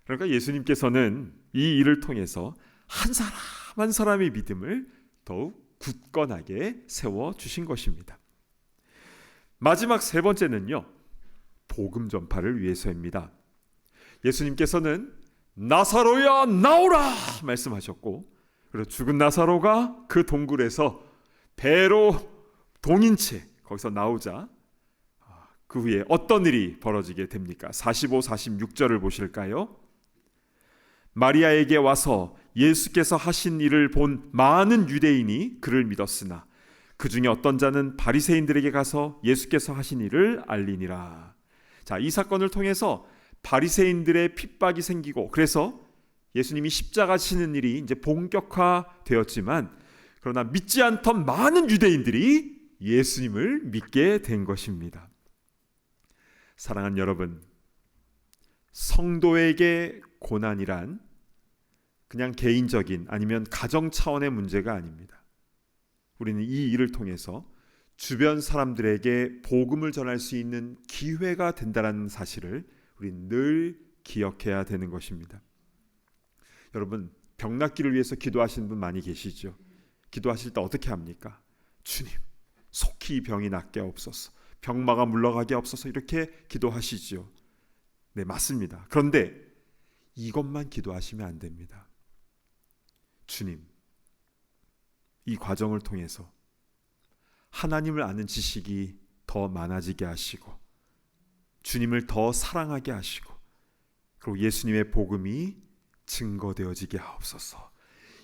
그러니까 예수님께서는 이 일을 통해서 한 사람 한 사람의 믿음을 더욱 굳건하게 세워주신 것입니다. 마지막 세 번째는요, 복음 전파를 위해서입니다. 예수님께서는 나사로야 나오라 말씀하셨고, 그리고 죽은 나사로가 그 동굴에서 배로 동인 채 거기서 나오자 그 후에 어떤 일이 벌어지게 됩니까? 45, 46절을 보실까요? 마리아에게 와서 예수께서 하신 일을 본 많은 유대인이 그를 믿었으나 그 중에 어떤 자는 바리새인들에게 가서 예수께서 하신 일을 알리니라. 자, 이 사건을 통해서 바리새인들의 핍박이 생기고 그래서 예수님이 십자가 지는 일이 이제 본격화되었지만 그러나 믿지 않던 많은 유대인들이 예수님을 믿게 된 것입니다. 사랑하는 여러분, 성도에게 고난이란 그냥 개인적인 아니면 가정 차원의 문제가 아닙니다. 우리는 이 일을 통해서 주변 사람들에게 복음을 전할 수 있는 기회가 된다는 사실을 우리는 늘 기억해야 되는 것입니다. 여러분, 병 낫기를 위해서 기도하시는 분 많이 계시죠? 기도하실 때 어떻게 합니까? 주님, 속히 이 병이 낫게 하옵소서, 병마가 물러가게 하옵소서, 이렇게 기도하시죠. 네, 맞습니다. 그런데 이것만 기도하시면 안 됩니다. 주님, 이 과정을 통해서 하나님을 아는 지식이 더 많아지게 하시고 주님을 더 사랑하게 하시고 그리고 예수님의 복음이 증거되어지게 하옵소서.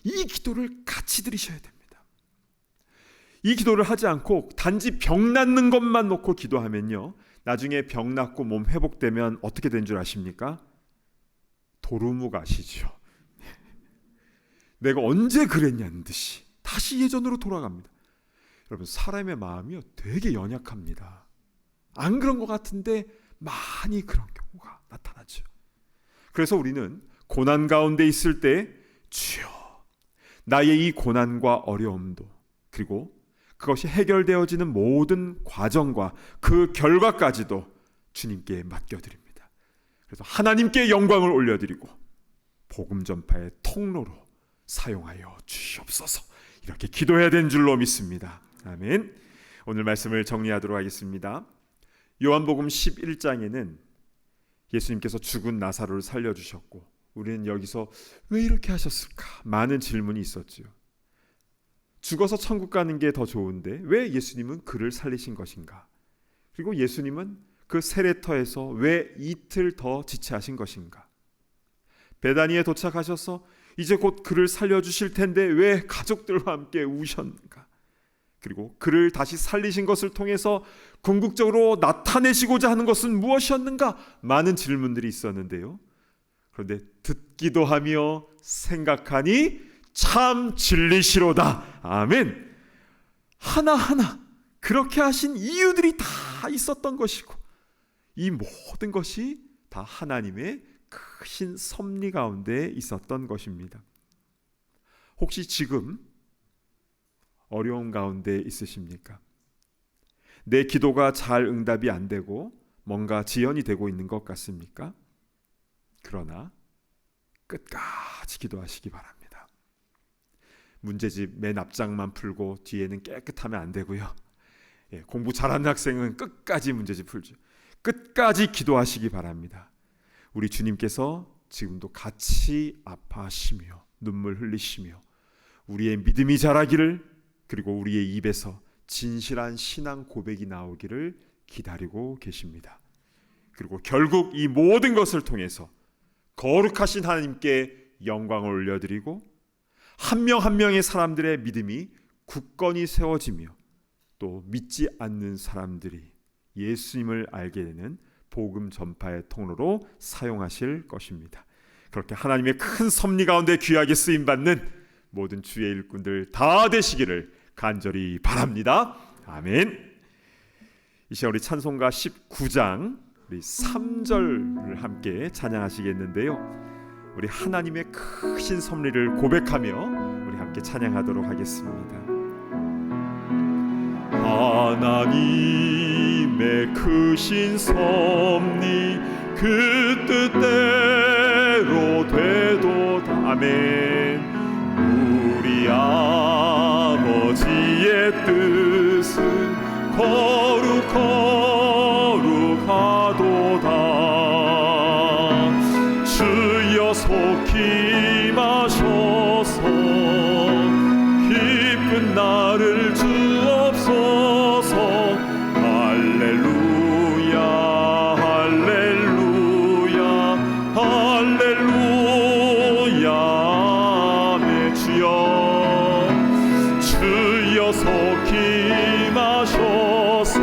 이 기도를 같이 드리셔야 됩니다. 이 기도를 하지 않고 단지 병 낫는 것만 놓고 기도하면요, 나중에 병 낫고 몸 회복되면 어떻게 된 줄 아십니까? 도루묵 아시죠? 내가 언제 그랬냐는 듯이 다시 예전으로 돌아갑니다. 여러분, 사람의 마음이요 되게 연약합니다. 안 그런 것 같은데 많이 그런 경우가 나타나죠. 그래서 우리는 고난 가운데 있을 때 주여, 나의 이 고난과 어려움도 그리고 그것이 해결되어지는 모든 과정과 그 결과까지도 주님께 맡겨드립니다. 그래서 하나님께 영광을 올려드리고 복음 전파의 통로로 사용하여 주시옵소서, 이렇게 기도해야 되는 줄로 믿습니다. 아멘. 오늘 말씀을 정리하도록 하겠습니다. 요한복음 11장에는 예수님께서 죽은 나사로를 살려주셨고 우리는 여기서 왜 이렇게 하셨을까? 많은 질문이 있었죠. 죽어서 천국 가는 게 더 좋은데 왜 예수님은 그를 살리신 것인가? 그리고 예수님은 그 세례터에서 왜 이틀 더 지체하신 것인가? 베다니에 도착하셔서 이제 곧 그를 살려주실 텐데 왜 가족들과 함께 우셨는가? 그리고 그를 다시 살리신 것을 통해서 궁극적으로 나타내시고자 하는 것은 무엇이었는가? 많은 질문들이 있었는데요. 그런데 듣기도 하며 생각하니 참 진리시로다. 아멘. 하나하나 그렇게 하신 이유들이 다 있었던 것이고 이 모든 것이 다 하나님의 크신 섭리 가운데 있었던 것입니다. 혹시 지금 어려움 가운데 있으십니까? 내 기도가 잘 응답이 안 되고 뭔가 지연이 되고 있는 것 같습니까? 그러나 끝까지 기도하시기 바랍니다. 문제집 맨 앞장만 풀고 뒤에는 깨끗하면 안 되고요. 공부 잘하는 학생은 끝까지 문제집 풀죠. 끝까지 기도하시기 바랍니다. 우리 주님께서 지금도 같이 아파하시며 눈물 흘리시며 우리의 믿음이 자라기를, 그리고 우리의 입에서 진실한 신앙 고백이 나오기를 기다리고 계십니다. 그리고 결국 이 모든 것을 통해서 거룩하신 하나님께 영광을 올려드리고 한 명 한 명의 사람들의 믿음이 굳건히 세워지며 또 믿지 않는 사람들이 예수님을 알게 되는 복음 전파의 통로로 사용하실 것입니다. 그렇게 하나님의 큰 섭리 가운데 귀하게 쓰임받는 모든 주의 일꾼들 다 되시기를 간절히 바랍니다. 아멘. 이 시간 우리 찬송가 19장 우리 3절을 함께 찬양하시겠는데요. 우리 하나님의 크신 섭리를 고백하며 우리 함께 찬양하도록 하겠습니다. 하나님의 크신 섭리 그 뜻대로 되도다. 아멘. 우리 아버지의 뜻은 거룩하도다. 주여 속히 마셔서 기쁜 나를 주옵소서. 할렐루야 할렐루야 할렐루야. 아멘. 주여 속히 마셔서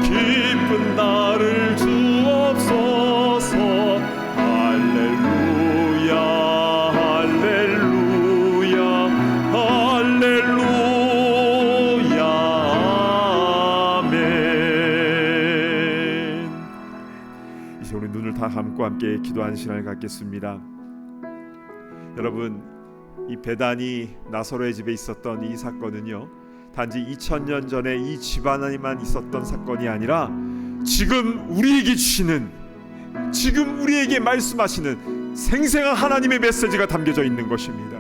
기쁜 나를 주옵소서. 할렐루야 할렐루야 할렐루야. 아멘. 이제 우리 눈을 다 감고 함께 기도하는 시간을 갖겠습니다. 여러분, 이 베다니 나사로의 집에 있었던 이 사건은요, 단지 2000년 전에 이 집안에만 있었던 사건이 아니라 지금 우리에게 주시는, 지금 우리에게 말씀하시는 생생한 하나님의 메시지가 담겨져 있는 것입니다.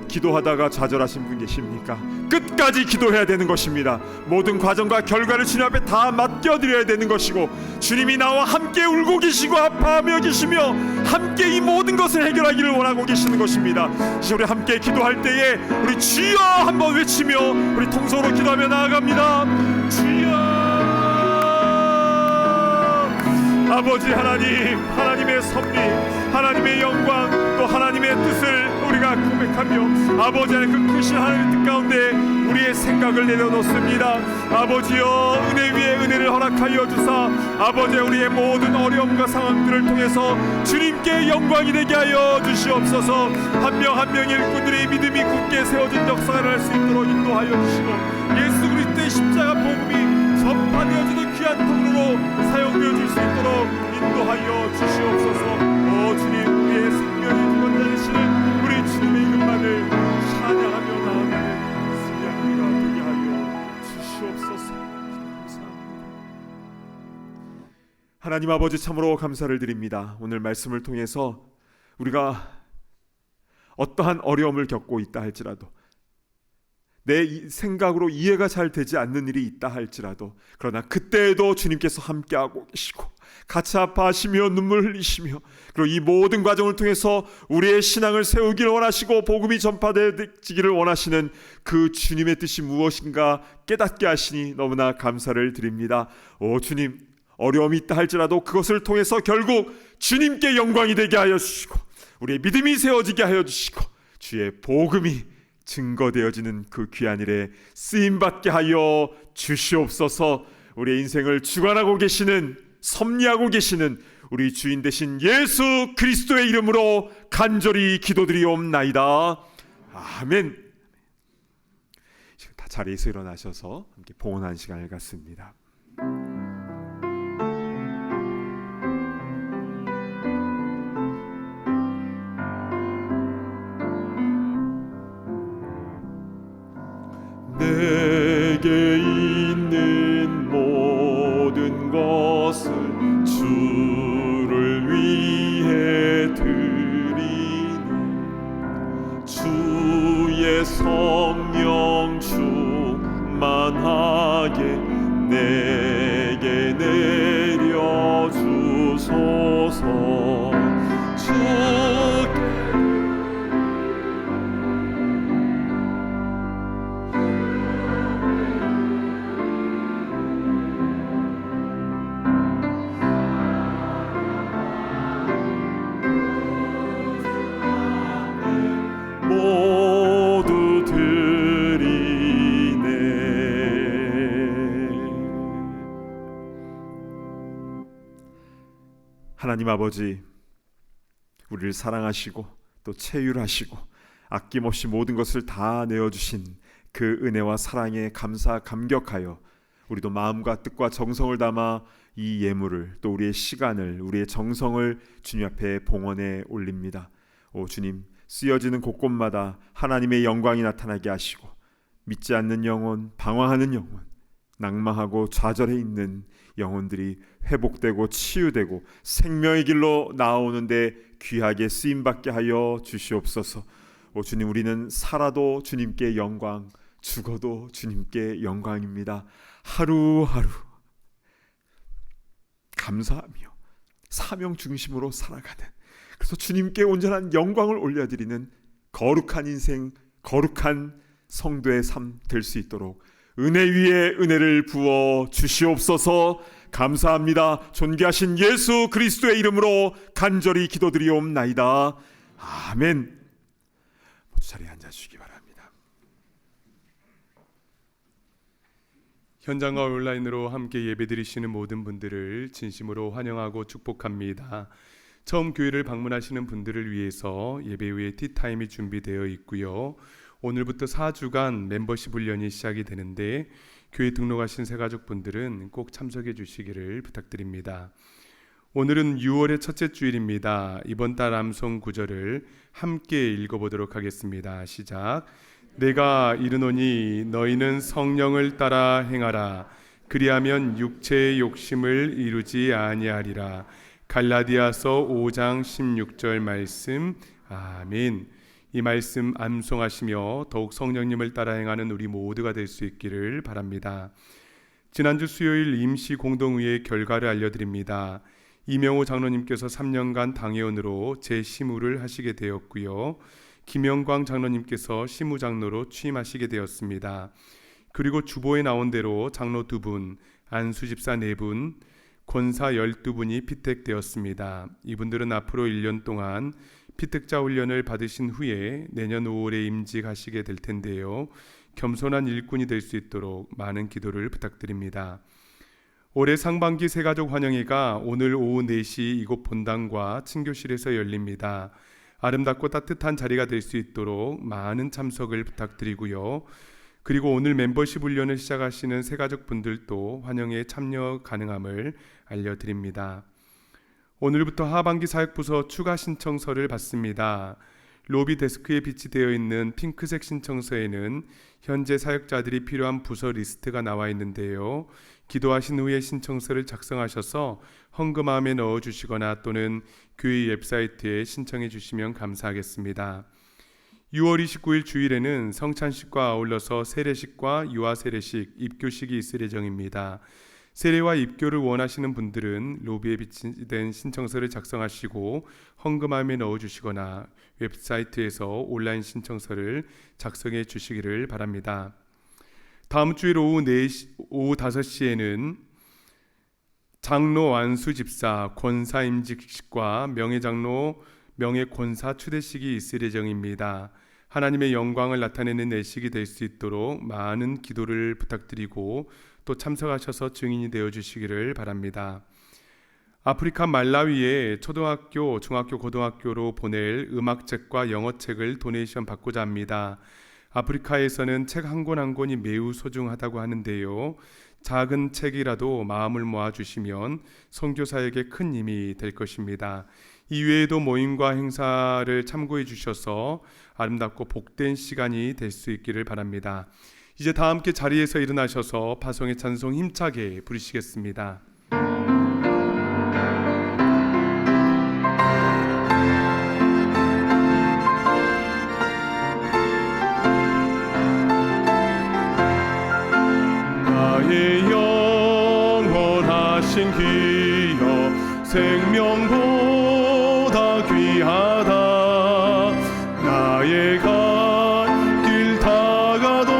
기도하다가 좌절하신 분 계십니까? 끝까지 기도해야 되는 것입니다. 모든 과정과 결과를 주님 앞에 다 맡겨드려야 되는 것이고, 주님이 나와 함께 울고 계시고 아파하며 계시며 함께 이 모든 것을 해결하기를 원하고 계시는 것입니다. 이제 우리 함께 기도할 때에 우리 주여 한번 외치며 우리 통성으로 기도하며 나아갑니다. 주여. 아버지 하나님, 하나님의 섭리, 하나님의 영광, 또 하나님의 뜻을 우리가 고백하며 아버지 하나님 그 크신 하나님의 뜻 가운데 우리의 생각을 내려놓습니다. 아버지여, 은혜 위에 은혜를 허락하여 주사 아버지 우리의 모든 어려움과 상황들을 통해서 주님께 영광이 되게 하여 주시옵소서. 한 명 한 명의 일꾼들의 믿음이 굳게 세워진 역사를 할 수 있도록 인도하여 주시고, 예수 그리스도의 십자가 복음이 전파되어지는 귀한 통로로 사용되어 줄 수 있도록 인도하여 주시옵소서. 주님, 우리의 생명의 주권자 되시는 우리 주님의 이름만을 찬양하며 나아가는 승리가 되게 하여 주시옵소서. 감사합니다. 하나님 아버지, 참으로 감사를 드립니다. 오늘 말씀을 통해서 우리가 어떠한 어려움을 겪고 있다 할지라도, 내 생각으로 이해가 잘 되지 않는 일이 있다 할지라도, 그러나 그때에도 주님께서 함께하고 계시고 같이 아파하시며 눈물 흘리시며, 그리고 이 모든 과정을 통해서 우리의 신앙을 세우기를 원하시고 복음이 전파되기를 원하시는 그 주님의 뜻이 무엇인가 깨닫게 하시니 너무나 감사를 드립니다. 오 주님, 어려움이 있다 할지라도 그것을 통해서 결국 주님께 영광이 되게 하여 주시고 우리의 믿음이 세워지게 하여 주시고 주의 복음이 증거되어지는 그 귀한 일에 쓰임받게 하여 주시옵소서. 우리의 인생을 주관하고 계시는, 섭리하고 계시는 우리 주인 되신 예수 그리스도의 이름으로 간절히 기도드리옵나이다. 아멘. 지금 다 자리에서 일어나셔서 함께 봉헌하는 시간을 갖습니다. 내게 내려주소서. 주께 모두 드리네. 하나님 아버지, 우리를 사랑하시고 또 체휼하시고 아낌없이 모든 것을 다 내어주신 그 은혜와 사랑에 감격하여 우리도 마음과 뜻과 정성을 담아 이 예물을, 또 우리의 시간을, 우리의 정성을 주님 앞에 봉헌해 올립니다. 오 주님, 쓰여지는 곳곳마다 하나님의 영광이 나타나게 하시고 믿지 않는 영혼, 방황하는 영혼, 낭망하고 좌절해 있는 영혼들이 회복되고 치유되고 생명의 길로 나오는데 귀하게 쓰임받게 하여 주시옵소서. 오 주님, 우리는 살아도 주님께 영광, 죽어도 주님께 영광입니다. 하루하루 감사하며 사명 중심으로 살아가는, 그래서 주님께 온전한 영광을 올려드리는 거룩한 인생, 거룩한 성도의 삶 될 수 있도록 은혜 위에 은혜를 부어 주시옵소서. 감사합니다. 존귀하신 예수 그리스도의 이름으로 간절히 기도드리옵나이다. 아멘. 모두 자리에 앉아주시기 바랍니다. 현장과 온라인으로 함께 예배드리시는 모든 분들을 진심으로 환영하고 축복합니다. 처음 교회를 방문하시는 분들을 위해서 예배 후에 티타임이 준비되어 있고요. 오늘부터 4주간 멤버십 훈련이 시작이 되는데 교회 등록하신 새가족분들은 꼭 참석해 주시기를 부탁드립니다. 오늘은 6월의 첫째 주일입니다. 이번 달 암송 구절을 함께 읽어보도록 하겠습니다. 시작. 내가 이르노니 너희는 성령을 따라 행하라. 그리하면 육체의 욕심을 이루지 아니하리라. 갈라디아서 5장 16절 말씀. 아멘. 이 말씀 암송하시며 더욱 성령님을 따라 행하는 우리 모두가 될 수 있기를 바랍니다. 지난주 수요일 임시 공동회의 결과를 알려드립니다. 이명호 장로님께서 3년간 당회원으로 재시무를 하시게 되었고요. 김영광 장로님께서 시무장로로 취임하시게 되었습니다. 그리고 주보에 나온 대로 장로 2분, 안수 집사 4분, 권사 12분이 피택되었습니다. 이분들은 앞으로 1년 동안 피택자 훈련을 받으신 후에 내년 5월에 임직하시게 될 텐데요. 겸손한 일꾼이 될 수 있도록 많은 기도를 부탁드립니다. 올해 상반기 새가족 환영회가 오늘 오후 4시 이곳 본당과 친교실에서 열립니다. 아름답고 따뜻한 자리가 될 수 있도록 많은 참석을 부탁드리고요. 그리고 오늘 멤버십 훈련을 시작하시는 새가족분들도 환영회에 참여 가능함을 알려드립니다. 오늘부터 하반기 사역부서 추가 신청서를 받습니다. 로비 데스크에 비치되어 있는 핑크색 신청서에는 현재 사역자들이 필요한 부서 리스트가 나와 있는데요. 기도하신 후에 신청서를 작성하셔서 헌금함에 넣어주시거나 또는 교회 웹사이트에 신청해 주시면 감사하겠습니다. 6월 29일 주일에는 성찬식과 아울러서 세례식과 유아세례식, 입교식이 있을 예정입니다. 세례와 입교를 원하시는 분들은 로비에 비치된 신청서를 작성하시고 헌금함에 넣어주시거나 웹사이트에서 온라인 신청서를 작성해 주시기를 바랍니다. 다음 주일 오후 5시에는 장로 안수 집사 권사 임직식과 명예장로 명예권사 추대식이 있을 예정입니다. 하나님의 영광을 나타내는 내식이 될 수 있도록 많은 기도를 부탁드리고 또 참석하셔서 증인이 되어 주시기를 바랍니다. 아프리카 말라위에 초등학교, 중학교, 고등학교로 보낼 음악책과 영어책을 도네이션 받고자 합니다. 아프리카에서는 책 한 권 한 권이 매우 소중하다고 하는데요. 작은 책이라도 마음을 모아주시면 선교사에게 큰 힘이 될 것입니다. 이외에도 모임과 행사를 참고해 주셔서 아름답고 복된 시간이 될 수 있기를 바랍니다. 이제 다 함께 자리에서 일어나셔서 파송의 찬송 힘차게 부르시겠습니다. 나의 훨씬 귀여 생명보다 귀하다. 나의 갈 길 다가도록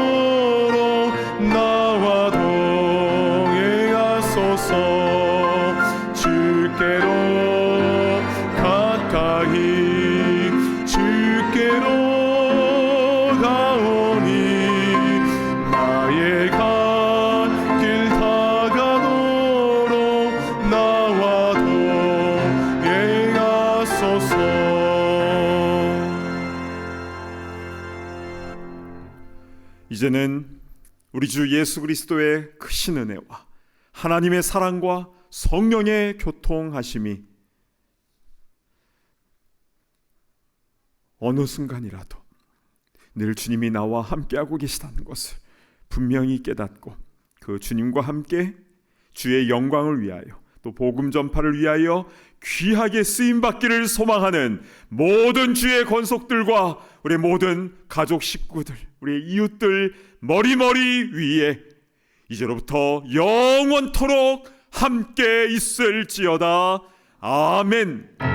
나와 동행하소서. 주께로 가까이 주께로 가오니 나의 갈 길 다가도록 나와 동행하소서. 이제는 우리 주 예수 그리스도의 크신 은혜와 하나님의 사랑과 성령의 교통하심이 어느 순간이라도 늘 주님이 나와 함께하고 계시다는 것을 분명히 깨닫고 그 주님과 함께 주의 영광을 위하여 또 복음 전파를 위하여 귀하게 쓰임받기를 소망하는 모든 주의 권속들과 우리 모든 가족 식구들, 우리 이웃들 머리머리 위에 이제로부터 영원토록 함께 있을지어다. 아멘.